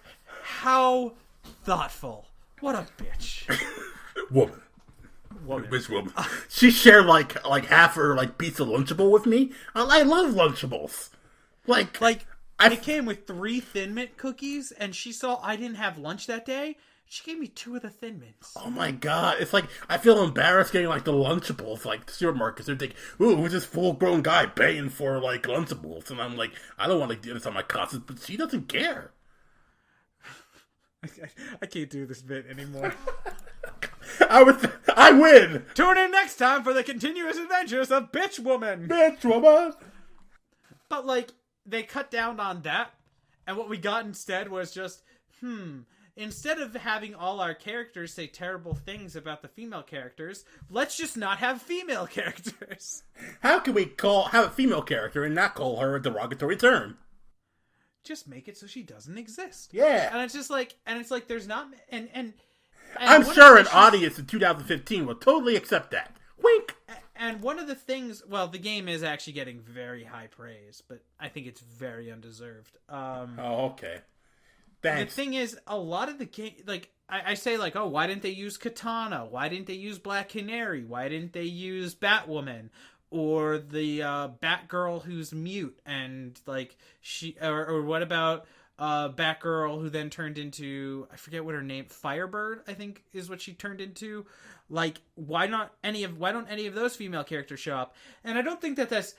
how thoughtful. What a bitch. Woman. Woman. Bitch woman. She shared, like half her, like, piece of Lunchable with me. I love Lunchables. Like, it came with 3 Thin Mint cookies, and she saw I didn't have lunch that day. She gave me 2 of the Thin Mints. Oh my god, it's like, I feel embarrassed getting, like, the Lunchables, like, the supermarkets. They're like, ooh, who's this full-grown guy paying for, like, Lunchables? And I'm like, I don't want to do this on my conscience, but she doesn't care. I can't do this bit anymore. I win! Tune in next time for the continuous adventures of Bitch Woman! Bitch woman! But, like, they cut down on that, and what we got instead was just, instead of having all our characters say terrible things about the female characters, let's just not have female characters. How can we have a female character and not call her a derogatory term? Just make it so she doesn't exist. Yeah. And it's just like, there's not, and I'm sure an audience in 2015 will totally accept that. Wink! And one of the things, well, the game is actually getting very high praise, but I think it's very undeserved. Oh, okay. Thanks. The thing is, a lot of the game, like, I say, like, oh, why didn't they use Katana? Why didn't they use Black Canary? Why didn't they use Batwoman? Or the Batgirl who's mute, and, like, or what about Batgirl who then turned into, I forget what her name, Firebird, I think is what she turned into. Like, why don't any of those female characters show up? And I don't think that that's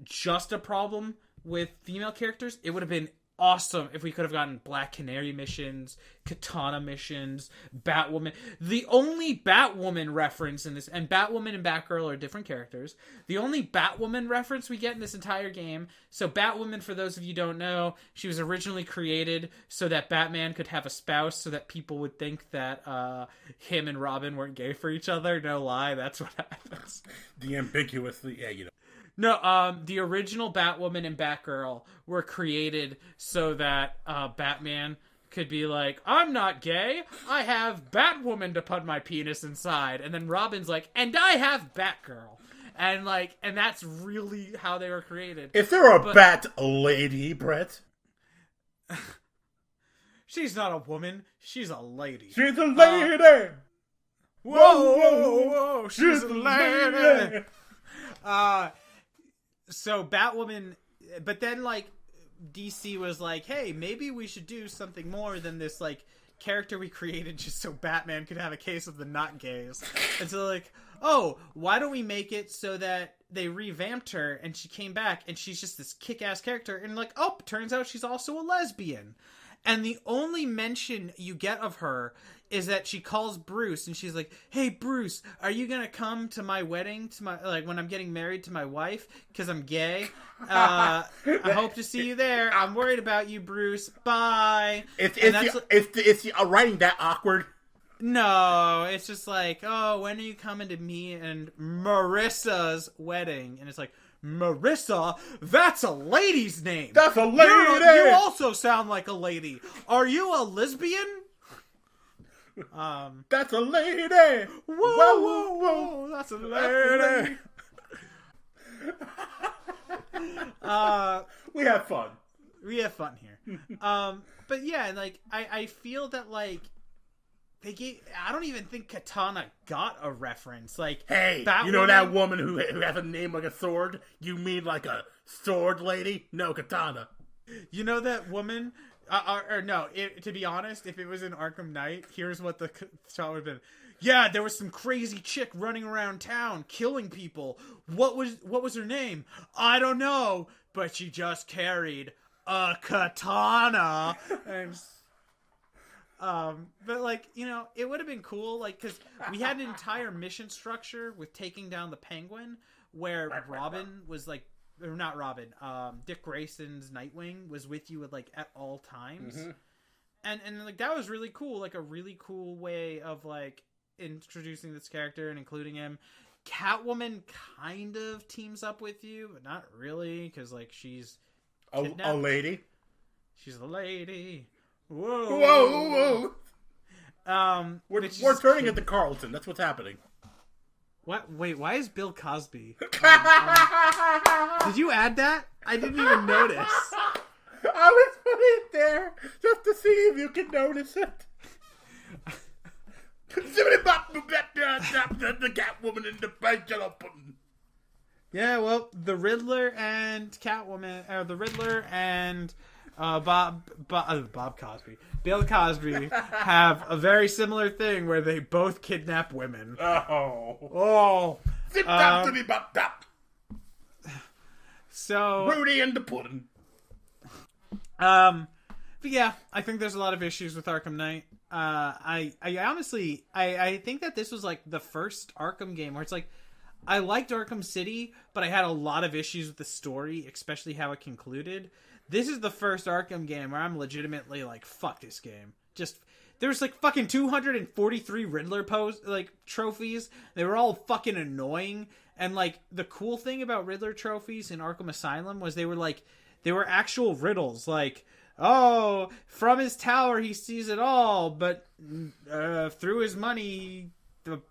just a problem with female characters. It would have been awesome if we could have gotten Black Canary missions, Katana missions, Batwoman. The only Batwoman reference in this, and Batwoman and Batgirl are different characters. The only Batwoman reference we get in this entire game. So Batwoman, for those of you who don't know, she was originally created so that Batman could have a spouse, so that people would think that him and Robin weren't gay for each other. No lie, that's what happens. The ambiguously, yeah, you know. No, the original Batwoman and Batgirl were created so that Batman could be like, I'm not gay, I have Batwoman to put my penis inside. And then Robin's like, and I have Batgirl. And, like, and that's really how they were created. Is there a Bat lady, Bret? She's not a woman, she's a lady. She's a lady! Whoa, whoa, whoa, she's a lady! So Batwoman, but then, like, DC was like, hey, maybe we should do something more than this, like, character we created just so Batman could have a case of the not gays. And so, like, oh, why don't we make it so that they revamped her and she came back and she's just this kick-ass character, and, like, oh, turns out she's also a lesbian. And the only mention you get of her is that she calls Bruce and she's like, hey, Bruce, are you going to come to my wedding, to my, like, when I'm getting married to my wife? Because I'm gay. I hope to see you there. I'm worried about you, Bruce. Bye. Is writing that awkward? No, it's just like, oh, when are you coming to me and Marissa's wedding? And it's like, Marissa? That's a lady's name. That's a lady. You also sound like a lady. Are you a lesbian? That's a lady. Whoa, whoa, whoa, that's a lady. We have fun. We have fun here. But yeah, like I feel that like I don't even think Katana got a reference. Like, hey, you know that woman who has a name like a sword? You mean like a sword lady? No, Katana. You know that woman? To be honest, if it was in Arkham Knight, here's what the shot would have been. Yeah, there was some crazy chick running around town killing people. What was her name? I don't know, but she just carried a katana. And but like, you know, it would have been cool, like, because we had an entire mission structure with taking down the Penguin, where Robin was like, or not Robin, Dick Grayson's Nightwing was with you at all times. Mm-hmm. And like that was really cool, like a really cool way of like introducing this character and including him. Catwoman kind of teams up with you, but not really, because like she's a lady. She's a lady. Whoa, whoa, whoa! We're turning into Carlton. That's what's happening. What? Wait, why is Bill Cosby? Did you add that? I didn't even notice. I was putting it there just to see if you can notice it. The Catwoman in the bachelor pudding. Yeah, well, the Riddler and Catwoman, or the Riddler and Bob Cosby, Bill Cosby have a very similar thing where they both kidnap women. Oh. Zip tap to the butt tap. So Rudy and the pudding. But yeah, I think there's a lot of issues with Arkham Knight. I honestly think that this was like the first Arkham game where it's like, I liked Arkham City, but I had a lot of issues with the story, especially how it concluded. This is the first Arkham game where I'm legitimately like, fuck this game. Just, there's like fucking 243 Riddler trophies. They were all fucking annoying. And like, the cool thing about Riddler trophies in Arkham Asylum was they were actual riddles. Like, oh, from his tower he sees it all, but through his money,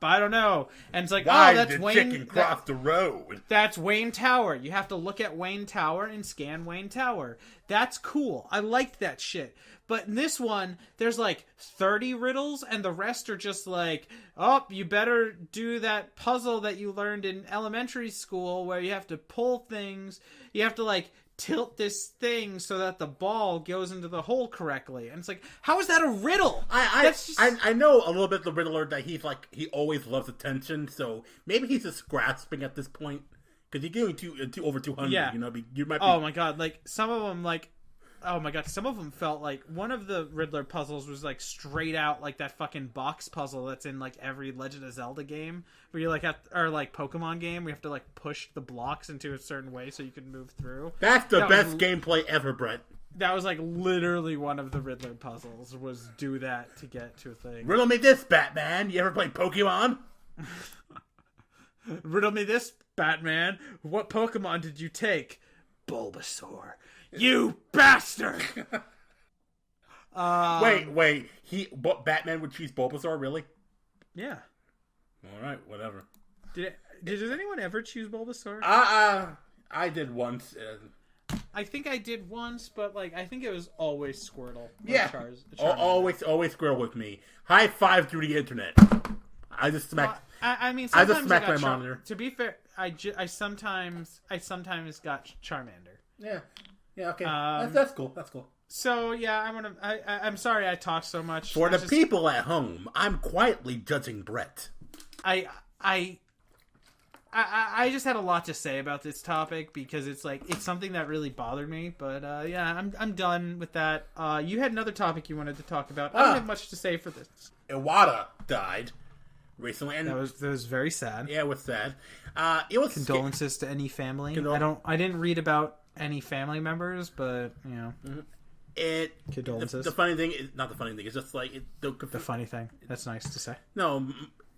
I don't know. And it's like, why that's did Wayne. Chicken cross the road? That's Wayne Tower. You have to look at Wayne Tower and scan Wayne Tower. That's cool. I liked that shit. But in this one, there's like 30 riddles, and the rest are just like, oh, you better do that puzzle that you learned in elementary school where you have to pull things. You have to like tilt this thing so that the ball goes into the hole correctly. And it's like, how is that a riddle? I know a little bit of the Riddler that he always loves attention, so maybe he's just grasping at this point. Because he's getting over 200, yeah. You know, you might be... Oh my god, like, some of them, like, oh my god, some of them felt like, one of the Riddler puzzles was like straight out like that fucking box puzzle that's in like every Legend of Zelda game, where you like or like Pokemon game, where you have to like push the blocks into a certain way so you can move through. That's the best gameplay ever, Bret. That was like literally one of the Riddler puzzles, was do that to get to a thing. Riddle me this, Batman. You ever play Pokemon? Riddle me this, Batman. What Pokemon did you take? Bulbasaur. You bastard! Wait. Batman would choose Bulbasaur, really? Yeah. All right, whatever. Does anyone ever choose Bulbasaur? I did once. I think I did once, but like I think it was always Squirtle. Yeah, always Squirtle with me. High five through the internet. I just smacked. I just smacked my monitor. To be fair, I sometimes got Charmander. Yeah, okay. That's cool. That's cool. So yeah, I'm sorry I talked so much. For the people at home, I'm quietly judging Bret. I just had a lot to say about this topic because it's something that really bothered me. But yeah, I'm done with that. You had another topic you wanted to talk about. I don't have much to say for this. Iwata died recently, and that was very sad. Yeah, it was sad. It was condolences to any family. I didn't read about any family members, but you know, condolences. The funny thing is not the funny thing. It's just like the funny thing. That's nice to say. No,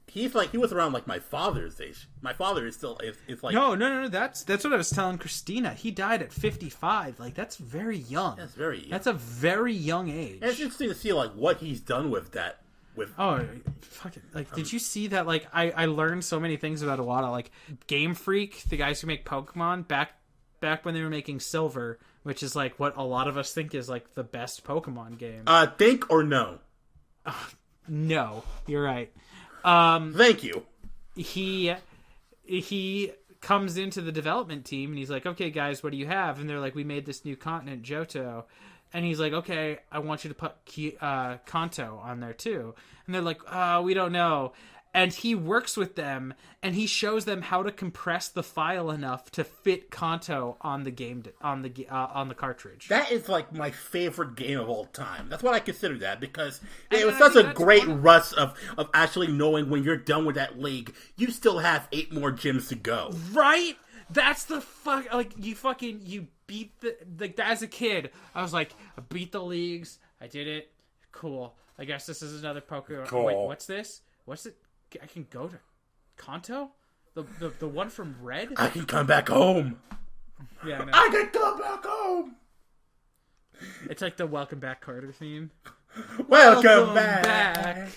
he was around like my father's age. My father is still is like no. That's what I was telling Christina. He died at 55. Like that's very young. That's very young. That's a very young age. And it's interesting to see like what he's done with that. with. Oh, fucking! Like, did you see that? Like, I learned so many things about Iwata. Like, Game Freak, the guys who make Pokemon, back when they were making Silver, which is like what a lot of us think is like the best Pokemon game. Think or no? No, you're right. Thank you. He comes into the development team and he's like, "Okay, guys, what do you have?" And they're like, "We made this new continent, Johto." And he's like, "Okay, I want you to put Kanto on there too." And they're like, "We don't know." And he works with them and he shows them how to compress the file enough to fit Kanto on the game on the cartridge. That is like my favorite game of all time. That's what I consider that, because And it was I such think a that's great one- rush of actually knowing when you're done with that league, you still have 8 more gyms to go. Right? That's the fuck. Like, you beat the. Like, as a kid, I was like, I beat the leagues. I did it. Cool. I guess this is another Pokemon. Cool. Wait, what's this? What's it? I can go to Kanto? The one from Red? I can come back home. Yeah, I know. I can come back home. It's like the Welcome Back Carter theme. Welcome back.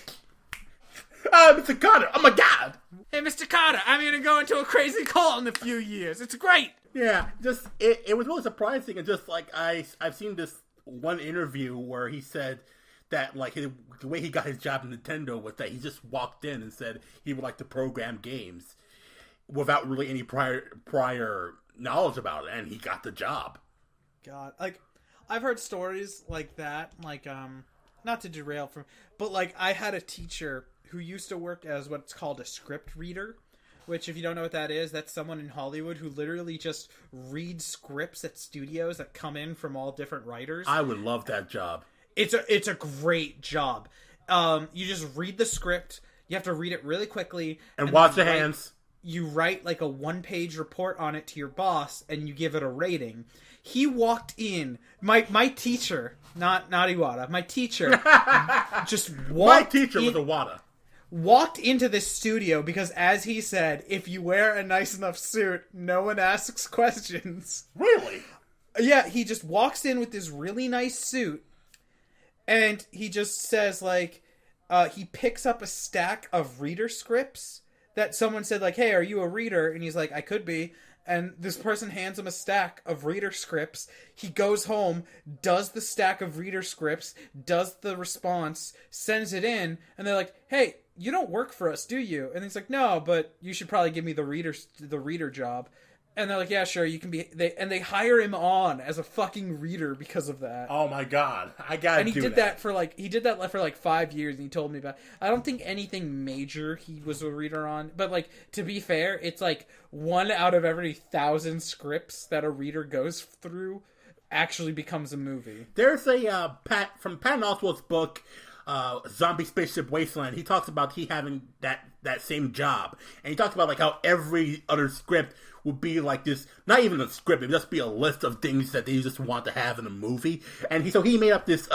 Mr. Carter. Oh my God. Hey, Mr. Carter, I'm gonna go into a crazy cult in a few years. It's great. Yeah, just it was really surprising, and just like I've seen this one interview where he said that like the way he got his job in Nintendo was that he just walked in and said he would like to program games without really any prior knowledge about it, and he got the job. God, like, I've heard stories like that, like, not to derail from, but like, I had a teacher who used to work as what's called a script reader, which, if you don't know what that is, that's someone in Hollywood who literally just reads scripts at studios that come in from all different writers. I would love that job. It's a great job. You just read the script. You have to read it really quickly. And wash then your hands. You write like a 1-page report on it to your boss, and you give it a rating. He walked in. My teacher, not Iwata, my teacher, just walked My teacher in, was Iwata. walked into this studio because, as he said, if you wear a nice enough suit, no one asks questions. Really? Yeah, he just walks in with this really nice suit, and he just says, like, he picks up a stack of reader scripts that someone said, like, "Hey, are you a reader?" And he's like, "I could be." And this person hands him a stack of reader scripts. He goes home, does the stack of reader scripts, does the response, sends it in, and they're like, "Hey, you don't work for us, do you?" And he's like, "No, but you should probably give me the reader job." And they're like, "Yeah, sure, you can be." They hire him on as a fucking reader because of that. Oh my God, I gotta. And he do did that for like 5 years, and he told me about. I don't think anything major he was a reader on, but like, to be fair, it's like 1 out of every 1,000 scripts that a reader goes through actually becomes a movie. There's a from Patton Oswalt's book, Zombie Spaceship Wasteland. He talks about he having that same job, and he talks about like how every other script would be like this, not even a script, it would just be a list of things that they just want to have in a movie. And so he made up this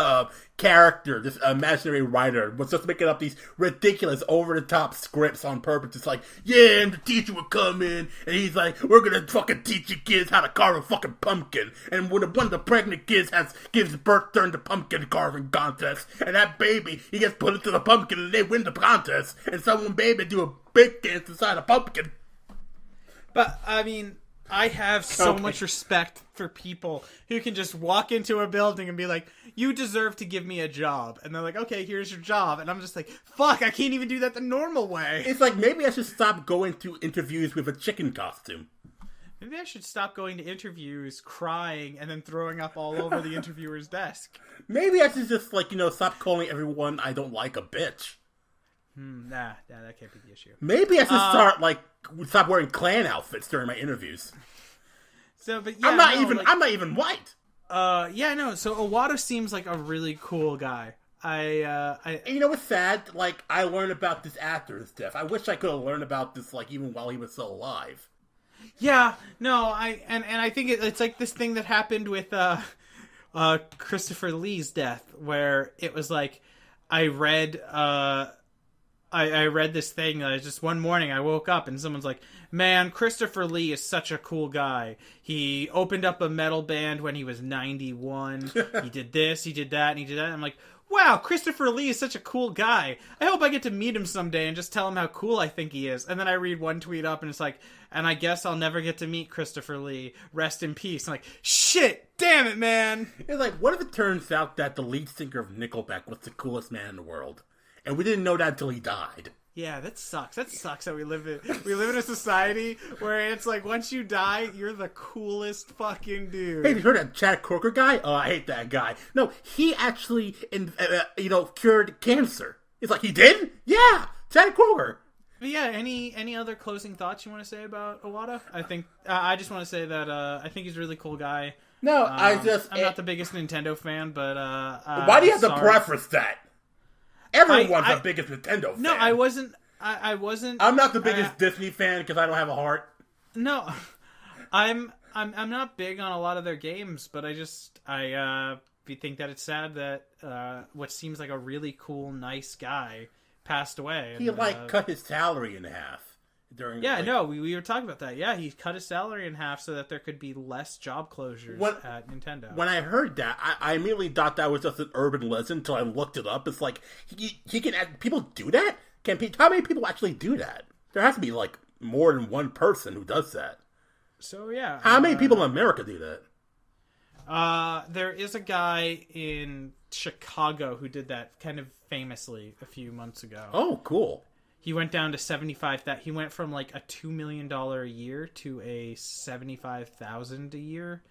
character, this imaginary writer, was just making up these ridiculous, over-the-top scripts on purpose. It's like, yeah, and the teacher would come in, and he's like, "We're gonna fucking teach you kids how to carve a fucking pumpkin." And when one of the pregnant kids gives birth during the pumpkin carving contest, and that baby, he gets put into the pumpkin, and they win the contest, and someone baby do a big dance inside a pumpkin. But I mean, I have so Okay. much respect for people who can just walk into a building and be like, "You deserve to give me a job," and they're like, "Okay, here's your job," and I'm just like, "Fuck, I can't even do that the normal way." It's like, maybe I should stop going to interviews with a chicken costume. Maybe I should stop going to interviews, crying, and then throwing up all over the interviewer's desk. Maybe I should just, like, stop calling everyone I don't like a bitch. Nah, that can't be the issue. Maybe I should stop wearing clan outfits during my interviews. So, but yeah, I'm not even white. Yeah, no. So Iwata seems like a really cool guy. And you know what's sad? Like, I learned about this after his death. I wish I could have learned about this, like, even while he was still alive. Yeah, no, I think it's like this thing that happened with Christopher Lee's death, where it was like I read I read this thing just one morning. I woke up and someone's like, "Man, Christopher Lee is such a cool guy. He opened up a metal band when he was 91. He did this, he did that, and he did that." I'm like, "Wow, Christopher Lee is such a cool guy. I hope I get to meet him someday and just tell him how cool I think he is." And then I read one tweet up and it's like, "And I guess I'll never get to meet Christopher Lee. Rest in peace." I'm like, shit, damn it, man. It's like, what if it turns out that the lead singer of Nickelback was the coolest man in the world? And we didn't know that until he died. Yeah, that sucks. That sucks that we live in a society where it's like once you die, you're the coolest fucking dude. Hey, you heard that Chad Kroger guy? Oh, I hate that guy. No, he actually, cured cancer. It's like, he did? Yeah, Chad Kroger. But yeah, any other closing thoughts you want to say about Iwata? I think I just want to say that I think he's a really cool guy. No, I'm not the biggest Nintendo fan, but why do you have to preface that? Everyone's the biggest Nintendo fan. No, I wasn't. I wasn't. I'm not the biggest Disney fan because I don't have a heart. No, I'm not big on a lot of their games, but I think that it's sad that what seems like a really cool, nice guy passed away. He cut his salary in half during. Yeah, no, we were talking about that. Yeah, he cut his salary in half so that there could be less job closures at Nintendo. When I heard that, I immediately thought that was just an urban legend until I looked it up. It's like he can. People do that? How many people actually do that? There has to be like more than one person who does that. So yeah, how many people in America do that? There is a guy in Chicago who did that kind of famously a few months ago. Oh, cool. He went down to 75. He went from like a $2 million a year to a 75,000 a year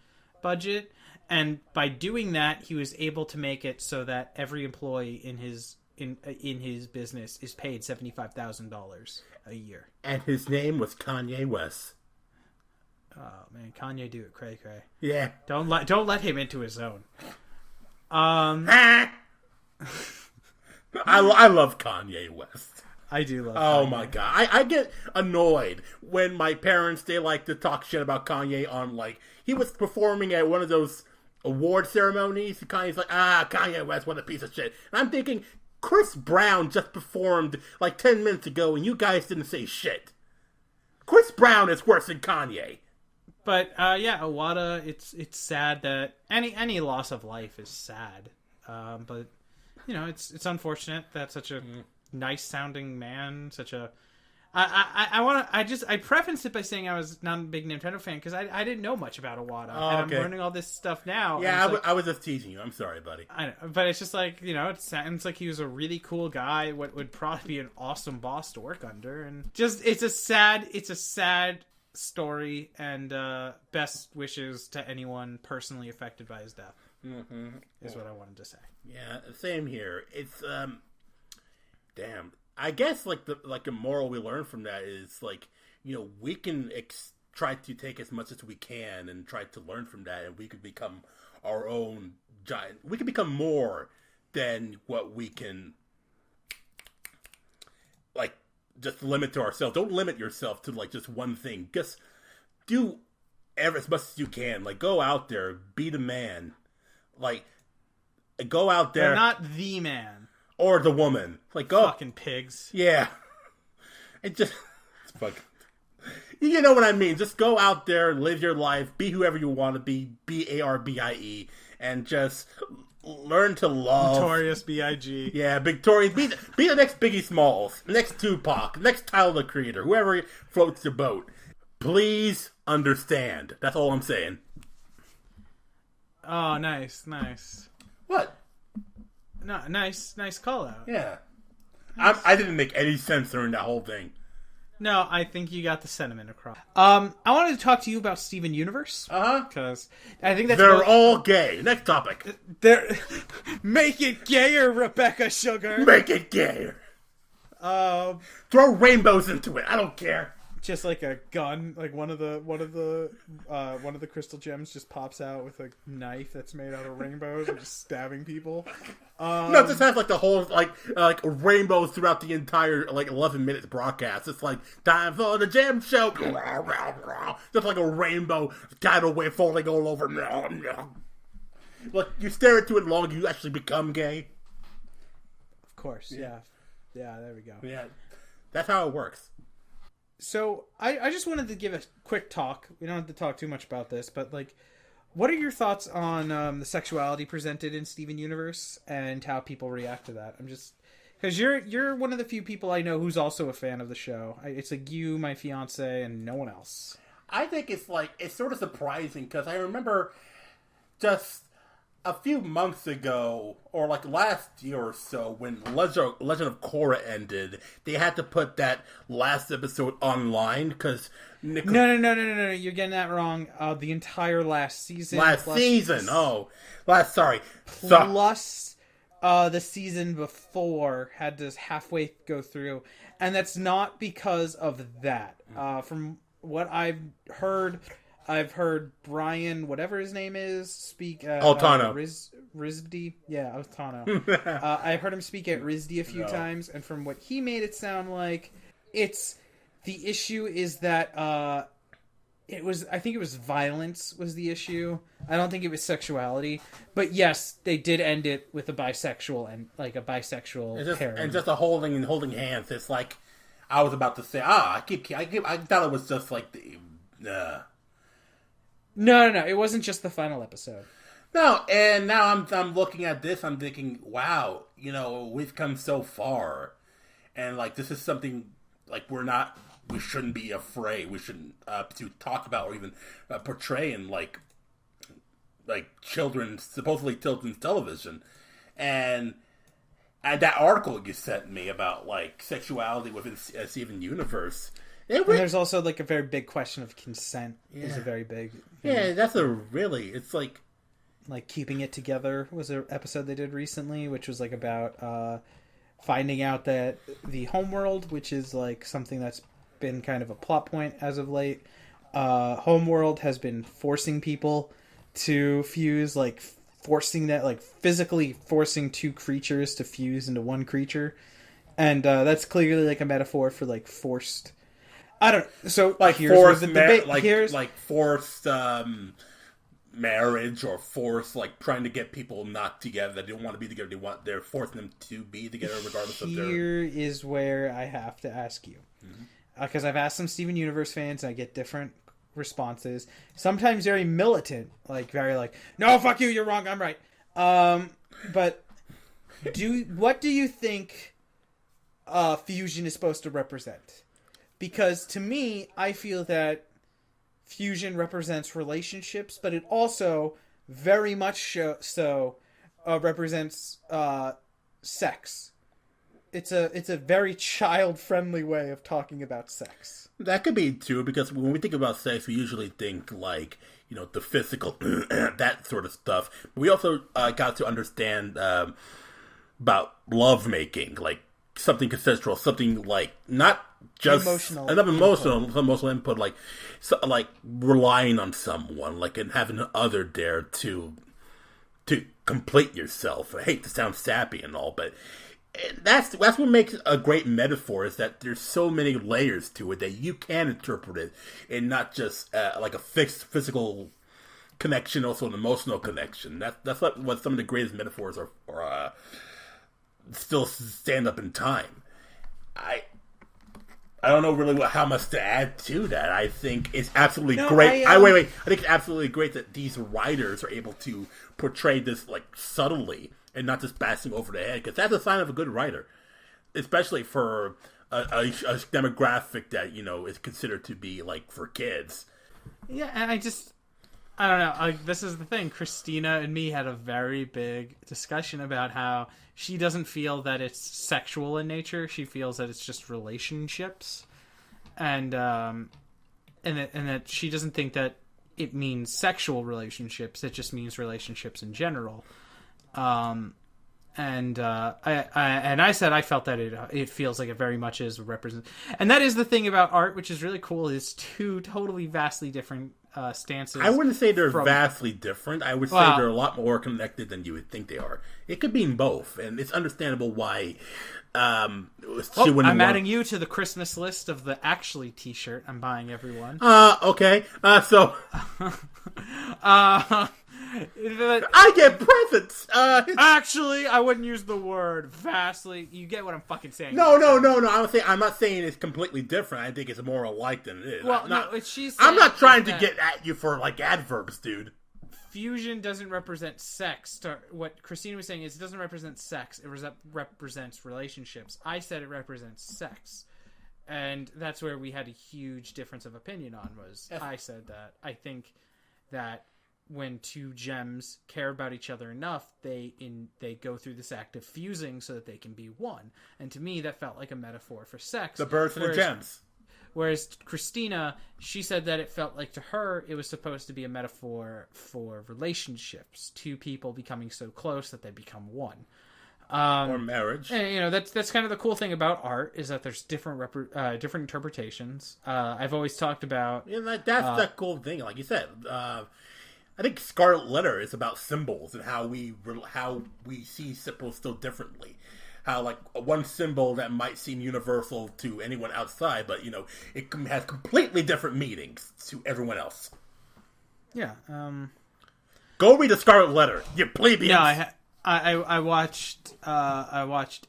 budget, and by doing that, he was able to make it so that every employee in his business is paid $75,000 a year. And his name was Kanye West. Oh man, Kanye do it cray cray. Yeah. Don't let him into his zone. I love Kanye West. I do love Oh Kanye. my god. I get annoyed when my parents, they like to talk shit about Kanye on, like, he was performing at one of those award ceremonies. And Kanye's like, Kanye West, what a piece of shit. And I'm thinking, Chris Brown just performed like 10 minutes ago and you guys didn't say shit. Chris Brown is worse than Kanye. But yeah, Iwata, it's sad that any loss of life is sad. But it's unfortunate that such a nice sounding man, I prefaced it by saying I was not a big Nintendo fan because I didn't know much about Iwata, and I'm learning all this stuff now. Yeah, I was just teasing you. I'm sorry, buddy. I know, but it's just like it sounds like he was a really cool guy. What would probably be an awesome boss to work under, and just it's a sad story. And best wishes to anyone personally affected by his death. Is what I wanted to say. Yeah, same here. It's damn. I guess like the moral we learn from that is like, we can try to take as much as we can and try to learn from that, and we could become our own giant. We can become more than what we can like just limit to ourselves. Don't limit yourself to like just one thing. Just do as much as you can. Like, go out there, be the man. Like, go out there. They're not the man. Or the woman. Like, go. Fucking pigs. Yeah. It's fucking. You know what I mean? Just go out there, live your life, be whoever you want to be, Arbie, and just learn to love. Notorious B.I.G. Yeah, Victorious. Be the next Biggie Smalls, next Tupac, next Tyler the Creator, whoever floats your boat. Please understand. That's all I'm saying. Oh, nice. What? No, nice call out. Yeah. I didn't make any sense during that whole thing. No, I think you got the sentiment across. I wanted to talk to you about Steven Universe. Because I think they're all gay. Next topic. Make it gayer, Rebecca Sugar. Make it gayer. Throw rainbows into it. I don't care. Just like a gun, like one of the crystal gems just pops out with a knife that's made out of rainbows and just stabbing people. No, just have like the whole like rainbows throughout the entire 11 minutes broadcast. It's like time for the gem show. Just like a rainbow tidal wave falling all over. Look, you stare into it long, you actually become gay. Of course, yeah. Yeah, there we go. Yeah, that's how it works. So I just wanted to give a quick talk. We don't have to talk too much about this, but like, what are your thoughts on the sexuality presented in Steven Universe and how people react to that? I'm just because you're one of the few people I know who's also a fan of the show. It's like you, my fiance, and no one else. I think it's sort of surprising because I remember just a few months ago, or like last year or so, when Legend of Korra ended, they had to put that last episode online because No. You're getting that wrong. The entire last season. Sorry. Plus, the season before had to halfway go through, and that's not because of that. From what I've heard Brian, whatever his name is, speak at Altano. RISD. Yeah, Altano. I heard him speak at RISD a few times, and from what he made it sound like, the issue is that I think it was violence was the issue. I don't think it was sexuality. But yes, they did end it with a bisexual and like a bisexual pairing. And just a holding hands. It's like I was about to say, I thought it was just like the No, it wasn't just the final episode. No, and now I'm looking at this, I'm thinking, wow, we've come so far. And like this is something like we shouldn't be afraid. We shouldn't to talk about or even portray in like supposedly children's television. And that article you sent me about like sexuality within Steven Universe. And there's also like a very big question of consent. Yeah. Is a very big thing. Yeah, it's like Keeping It Together was an episode they did recently, which was like about finding out that the homeworld, which is like something that's been kind of a plot point as of late, homeworld has been forcing people to fuse, like physically forcing two creatures to fuse into one creature, and that's clearly like a metaphor for like forced. I don't. So like here's forced the debate. Forced marriage or forced like trying to get people not together that don't want to be together. They're forcing them to be together regardless of their. Here is where I have to ask you, because I've asked some Steven Universe fans and I get different responses. Sometimes very militant, very no, fuck you, you're wrong, I'm right. But what do you think fusion is supposed to represent? Because to me, I feel that fusion represents relationships, but it also very much so represents sex. It's a very child-friendly way of talking about sex. That could be true, because when we think about sex, we usually think like, the physical, that sort of stuff. But we also got to understand about lovemaking, like something consensual, something like not just emotional input, like relying on someone, like and having an other there to complete yourself. I hate to sound sappy and all, but that's what makes a great metaphor, is that there's so many layers to it that you can interpret it, and not just like a fixed physical connection, also an emotional connection. That's what some of the greatest metaphors are still stand up in time. I don't know really how much to add to that. I think it's absolutely great. I think it's absolutely great that these writers are able to portray this like subtly and not just bashing over the head, because that's a sign of a good writer, especially for a demographic that is considered to be like for kids. Yeah, and I don't know. This is the thing. Christina and me had a very big discussion about how she doesn't feel that it's sexual in nature. She feels that it's just relationships, and that she doesn't think that it means sexual relationships. It just means relationships in general. I said I felt that it feels like it very much is represent, and that is the thing about art, which is really cool. Is two totally vastly different stances. I wouldn't say they're vastly different. I would say they're a lot more connected than you would think they are. It could mean both, and it's understandable why. I'm adding you to the Christmas list of the Actually T-shirt I'm buying everyone. Okay. So. I get presents. Actually, I wouldn't use the word vastly. You get what I'm fucking saying. No. I'm not saying it's completely different. I think it's more alike than it is. Well, I'm not trying to get at you for like adverbs, dude. Fusion doesn't represent sex. What Christina was saying is it doesn't represent sex. It represents relationships. I said it represents sex. And that's where we had a huge difference of opinion on was I said that. I think that when two gems care about each other enough, they go through this act of fusing so that they can be one. And to me, that felt like a metaphor for sex. The birds and the gems. Whereas Christina, she said that it felt like to her it was supposed to be a metaphor for relationships, two people becoming so close that they become one. Or marriage. And, that's kind of the cool thing about art is that there's different interpretations. I've always talked about... that's the cool thing, like you said. I think Scarlet Letter is about symbols and how we see symbols still differently. How, like, one symbol that might seem universal to anyone outside, but, it has completely different meanings to everyone else. Yeah. Go read the Scarlet Letter, you plebeians. No, I watched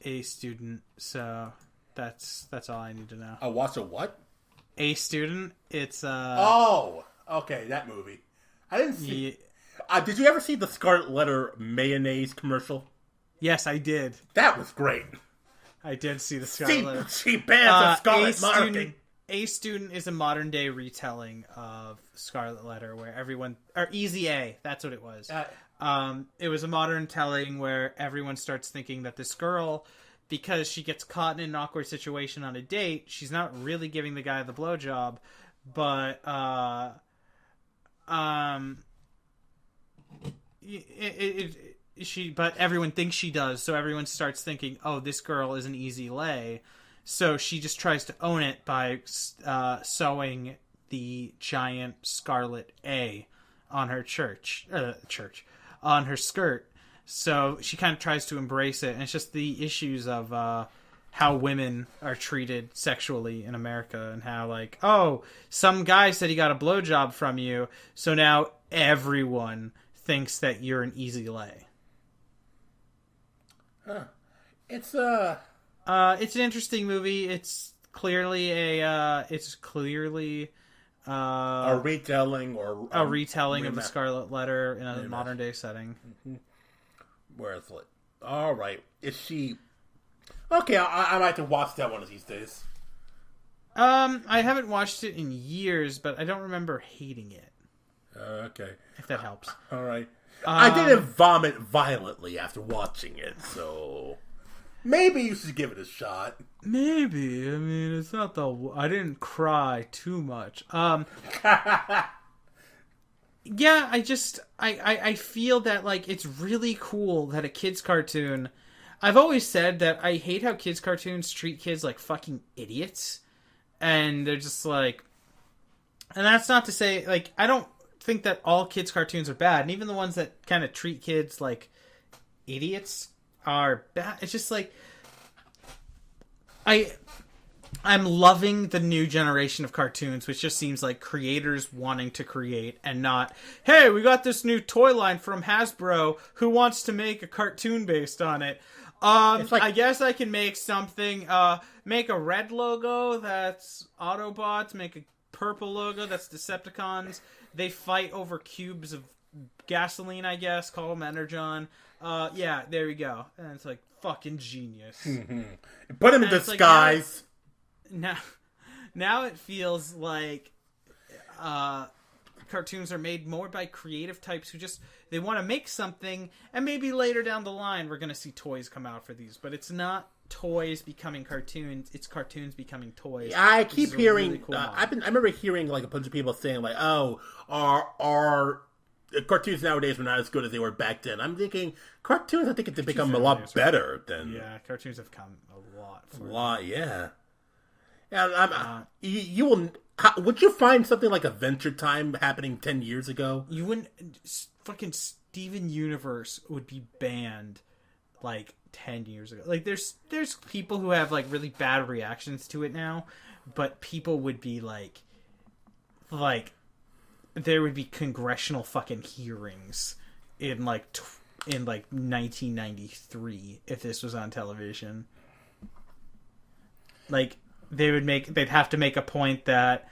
A Student, so that's all I need to know. I watched a what? A Student. It's Oh, okay, that movie. I didn't see. Did you ever see the Scarlet Letter mayonnaise commercial? Yes, I did. That was great. I did see the Scarlet Letter. She bans the Scarlet marking. A Student is a modern day retelling of Scarlet Letter, where everyone or Easy A. That's what it was. It was a modern telling where everyone starts thinking that this girl, because she gets caught in an awkward situation on a date, she's not really giving the guy the blowjob, but but everyone thinks she does, so everyone starts thinking, oh, this girl is an easy lay. So she just tries to own it by sewing the giant scarlet A on her on her skirt. So she kind of tries to embrace it, and it's just the issues of how women are treated sexually in America, and how, like, oh, some guy said he got a blowjob from you, so now everyone thinks that you're an easy lay. It's an interesting movie. It's clearly a retelling or a retelling of the Scarlet Letter in a modern day setting. Mm-hmm. Whereas, all right, is she okay? I might have to watch that one of these days. I haven't watched it in years, but I don't remember hating it. Okay, if that helps. All right. I didn't vomit violently after watching it, so maybe you should give it a shot. Maybe. I mean, it's not I didn't cry too much. Yeah, I feel that, like, it's really cool that a kid's cartoon... I've always said that I hate how kids' cartoons treat kids like fucking idiots. And they're just like... And that's not to say, like, I don't think that all kids' cartoons are bad, and even the ones that kind of treat kids like idiots are bad. It's just like I'm loving the new generation of cartoons, which just seems like creators wanting to create and not, hey, we got this new toy line from Hasbro, who wants to make a cartoon based on it. I guess I can make something, make a red logo that's Autobots, make a purple logo that's Decepticons. They fight over cubes of gasoline, I guess. Call them Energon. Yeah, there we go. And it's like fucking genius. Mm-hmm. Put him in disguise. Like now it feels like cartoons are made more by creative types who just they want to make something, and maybe later down the line we're going to see toys come out for these. But it's not toys becoming cartoons, it's cartoons becoming toys. Yeah, I keep hearing really cool I remember hearing like a bunch of people saying like, oh, our cartoons nowadays are not as good as they were back then. I'm thinking cartoons, I think they've become a lot better than... Yeah, cartoons have come a lot further. A lot, yeah. You will... would you find something like Adventure Time happening 10 years ago? You wouldn't... Fucking Steven Universe would be banned like 10 years ago. Like, there's people who have like really bad reactions to it now, but people would be like there would be congressional fucking hearings in like 1993 if this was on television. Like they'd have to make a point that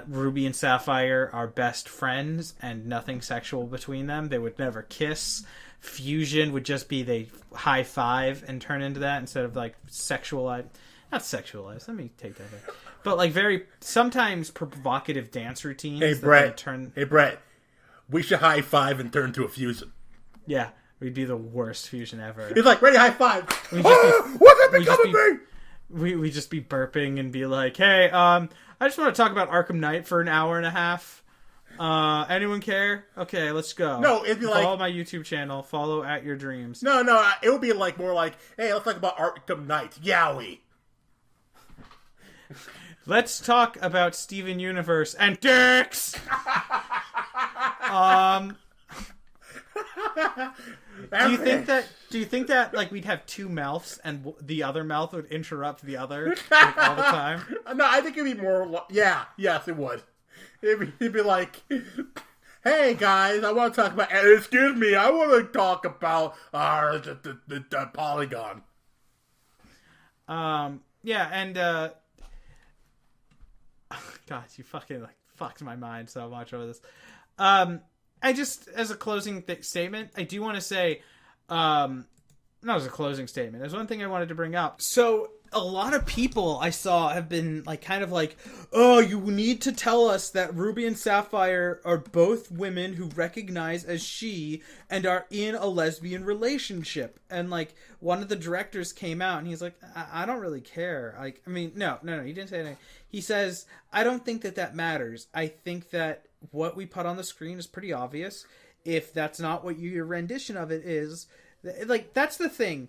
Ruby and Sapphire are best friends and nothing sexual between them. They would never kiss. Fusion would just be they high five and turn into that instead of like sexualized. Not sexualized. Let me take that back. But like very sometimes provocative dance routines. Hey Bret. Hey Bret. We should high five and turn to a fusion. Yeah, we'd be the worst fusion ever. He's like, ready, high five. What's it becoming? We just be burping and be like, hey, I just want to talk about Arkham Knight for an hour and a half. Anyone care? Okay, let's go. No, it'd be follow my YouTube channel. Follow at your dreams. No, it would be like more like, hey, let's talk about Arkham Knight. Yowie. Let's talk about Steven Universe and dicks. Do you think that like we'd have two mouths and the other mouth would interrupt the other like, all the time? No, I think it'd be more. Yes, it would. It'd be like, hey guys, I want to talk about. Excuse me, I want to talk about the Polygon. Yeah, and God, you fucking like fucked my mind so much over this. I just, as a closing statement, I do want to say, not as a closing statement, there's one thing I wanted to bring up. So, a lot of people I saw have been like, kind of like, oh, you need to tell us that Ruby and Sapphire are both women who recognize as she and are in a lesbian relationship. And like, one of the directors came out and he's like, I don't really care. Like, I mean, no, he didn't say anything. He says, I don't think that matters. I think that what we put on the screen is pretty obvious. If that's not what your rendition of it is, like, that's the thing.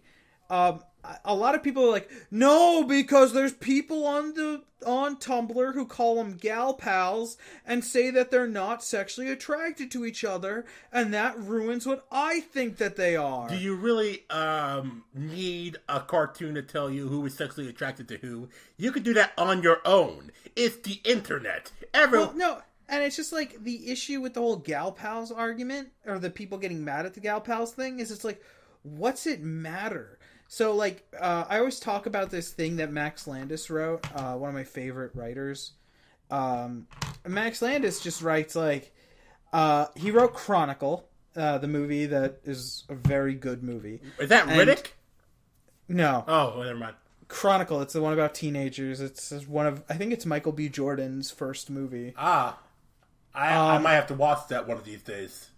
A lot of people are like, no, because there's people on Tumblr who call them gal pals and say that they're not sexually attracted to each other, and that ruins what I think that they are. Do you really need a cartoon to tell you who is sexually attracted to who? You can do that on your own. It's the internet. Well, no. And it's just like the issue with the whole gal pals argument, or the people getting mad at the gal pals thing, is it's like, what's it matter? So, like, I always talk about this thing that Max Landis wrote, one of my favorite writers. Max Landis just writes, like, he wrote Chronicle, the movie that is a very good movie. Is that Riddick? No. Oh, never mind. Chronicle, it's the one about teenagers. It's one of, I think it's Michael B. Jordan's first movie. I might have to watch that one of these days.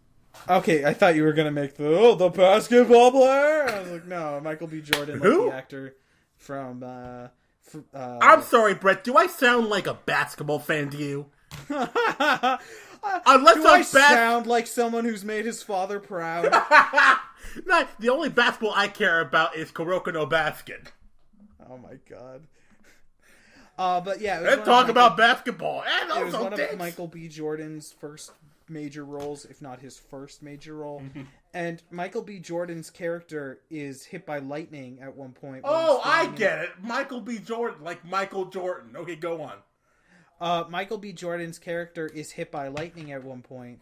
Okay, I thought you were gonna make the basketball player. I was like, no, Michael B. Jordan, like the actor from. I'm sorry, Bret. Do I sound like a basketball fan to you? Unless I sound like someone who's made his father proud. No, the only basketball I care about is Kuroko no Basket. Oh my god. But yeah, let's talk about basketball. And it was one of Michael B. Jordan's first major roles, if not his first major role. Mm-hmm. And Michael B. Jordan's character is hit by lightning at one point. Oh, I get it. Michael B. Jordan, like Michael Jordan. Okay, go on. Michael B. Jordan's character is hit by lightning at one point.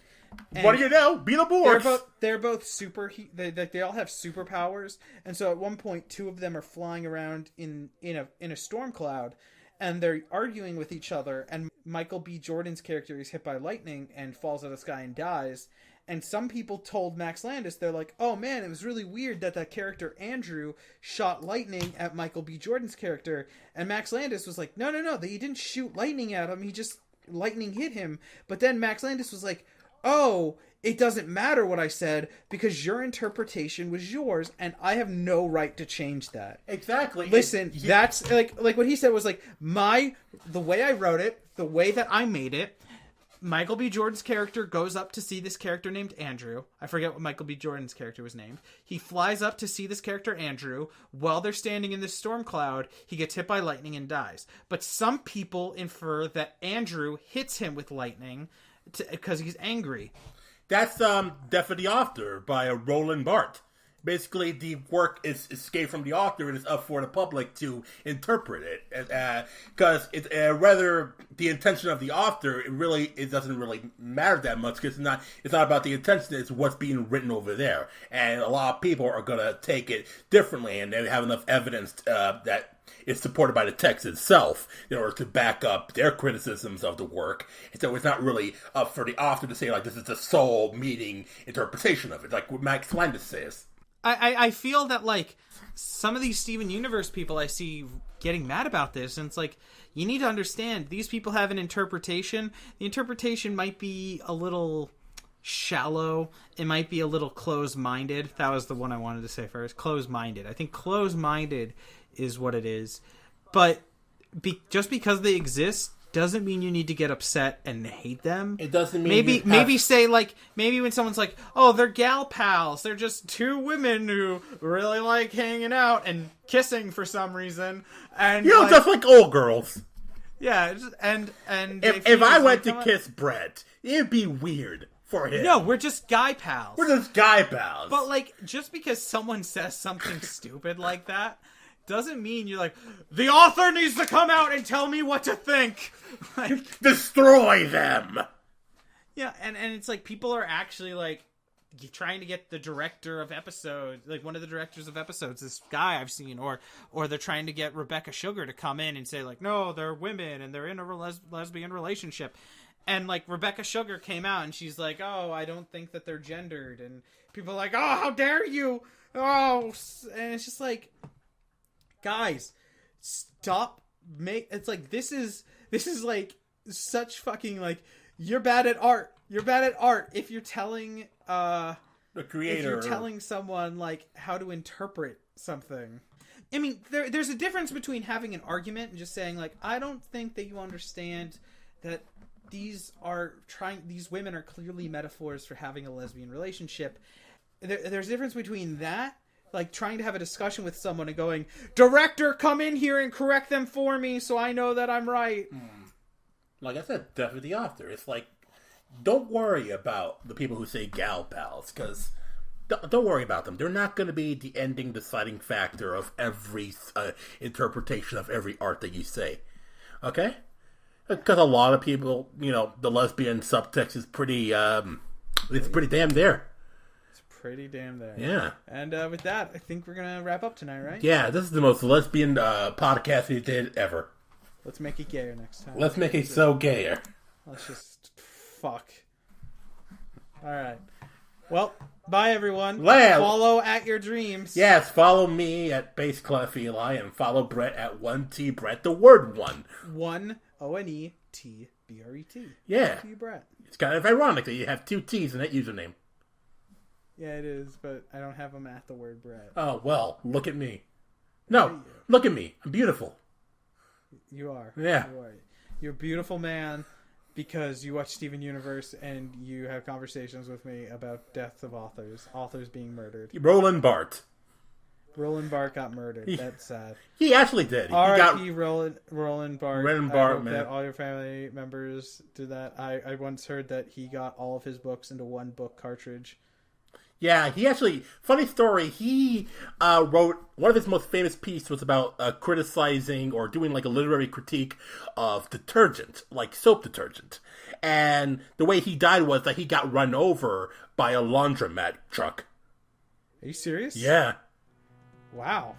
What do you know? Be the board. They're both they all have superpowers, and so at one point, two of them are flying around in a storm cloud, and they're arguing with each other. And Michael B. Jordan's character is hit by lightning and falls out of the sky and dies. And some people told Max Landis, they're like, "Oh man, it was really weird that character Andrew shot lightning at Michael B. Jordan's character." And Max Landis was like, "No, he didn't shoot lightning at him. Lightning hit him." But then Max Landis was like, "Oh, it doesn't matter what I said because your interpretation was yours, and I have no right to change that." Exactly. Listen, that's like what he said was like the way I wrote it, the way that I made it. Michael B. Jordan's character goes up to see this character named Andrew. I forget what Michael B. Jordan's character was named. He flies up to see this character Andrew. While they're standing in this storm cloud, he gets hit by lightning and dies. But some people infer that Andrew hits him with lightning because he's angry. That's Death of the Author by Roland Barthes. basically the work is escaped from the author and it's up for the public to interpret it. Because it's rather the intention of the author, it doesn't really matter that much because it's not about the intention, it's what's being written over there. And a lot of people are going to take it differently, and they have enough evidence that it's supported by the text itself in order to back up their criticisms of the work. And so it's not really up for the author to say, like, this is the sole meaning interpretation of it, like what Max Landis says. I feel that, like, some of these Steven Universe people I see getting mad about this, and it's like, you need to understand, these people have an interpretation. The interpretation might be a little shallow. It might be a little closed-minded. That was the one I wanted to say first. Closed-minded. I think closed-minded is what it is. But just because they exist doesn't mean you need to get upset and hate them. It doesn't mean maybe say, like, maybe when someone's like, oh, they're gal pals, they're just two women who really like hanging out and kissing for some reason, and just like old girls. Yeah, and if I went to kiss Bret, it'd be weird for him. No, we're just guy pals. We're just guy pals. But, like, just because someone says something stupid like that doesn't mean you're like, the author needs to come out and tell me what to think. Like, destroy them. Yeah, and it's like people are actually, like, trying to get the director of episodes, like one of the directors of episodes, this guy I've seen, or they're trying to get Rebecca Sugar to come in and say, like, no, they're women and they're in a lesbian relationship. And, like, Rebecca Sugar came out and she's like, oh, I don't think that they're gendered. And people are like, oh, how dare you? Oh, and it's just like, guys, stop. It's like, this is like such fucking, like, you're bad at art. You're bad at art if you're telling the creator, if you're telling someone, like, how to interpret something. I mean, there's a difference between having an argument and just saying, like, I don't think that you understand that these women are clearly metaphors for having a lesbian relationship. There's a difference between that, like, trying to have a discussion with someone and going, director, come in here and correct them for me so I know that I'm right. Like I said, definitely the author. It's like, don't worry about the people who say gal pals, because don't worry about them. They're not going to be the ending deciding factor of every interpretation of every art that you say. Okay? Because a lot of people, the lesbian subtext is pretty, it's pretty damn there. Pretty damn there. Yeah. And with that, I think we're going to wrap up tonight, right? Yeah, this is the most lesbian podcast we did ever. Let's make it gayer next time. Let's make it so gayer. Let's just fuck. Alright. Well, bye everyone. Follow at your dreams. Yes, follow me at bassclefly and follow Bret at 1T Bret, the word one. 1 ONETBRET. Yeah. T Bret. It's kind of ironic that you have 2 T's in that username. Yeah, it is, but I don't have them at the word Bret. Oh, well, look at me. No, look at me. I'm beautiful. You are. Yeah. You are. You're a beautiful man because you watch Steven Universe and you have conversations with me about deaths of authors being murdered. Roland Barthes. Roland Barthes got murdered. That's sad. He actually did. R.I.P. Roland Barthes. Roland Barthes, I hope man. that all your family members do that. I once heard that he got all of his books into one book cartridge. Yeah, he actually, funny story, he wrote, one of his most famous pieces was about criticizing or doing like a literary critique of detergent, like soap detergent. And the way he died was that he got run over by a laundromat truck. Are you serious? Yeah. Wow.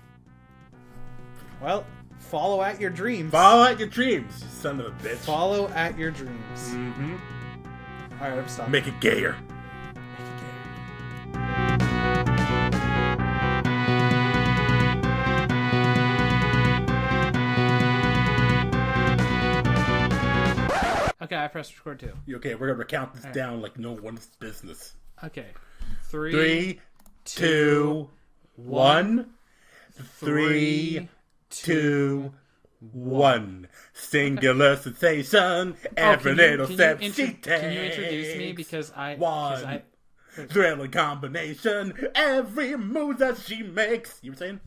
Well, follow at your dreams. Follow at your dreams, you son of a bitch. Follow at your dreams. Mm-hmm. Alright, I'm stopping. Make it gayer. Okay, I pressed record too. Okay, we're gonna count this down like no one's business. Okay. 3, 2, 1. 3, 2, 1. Singular sensation. Every little step she takes. Can you introduce me because thrilling combination. Every move that she makes. You were saying?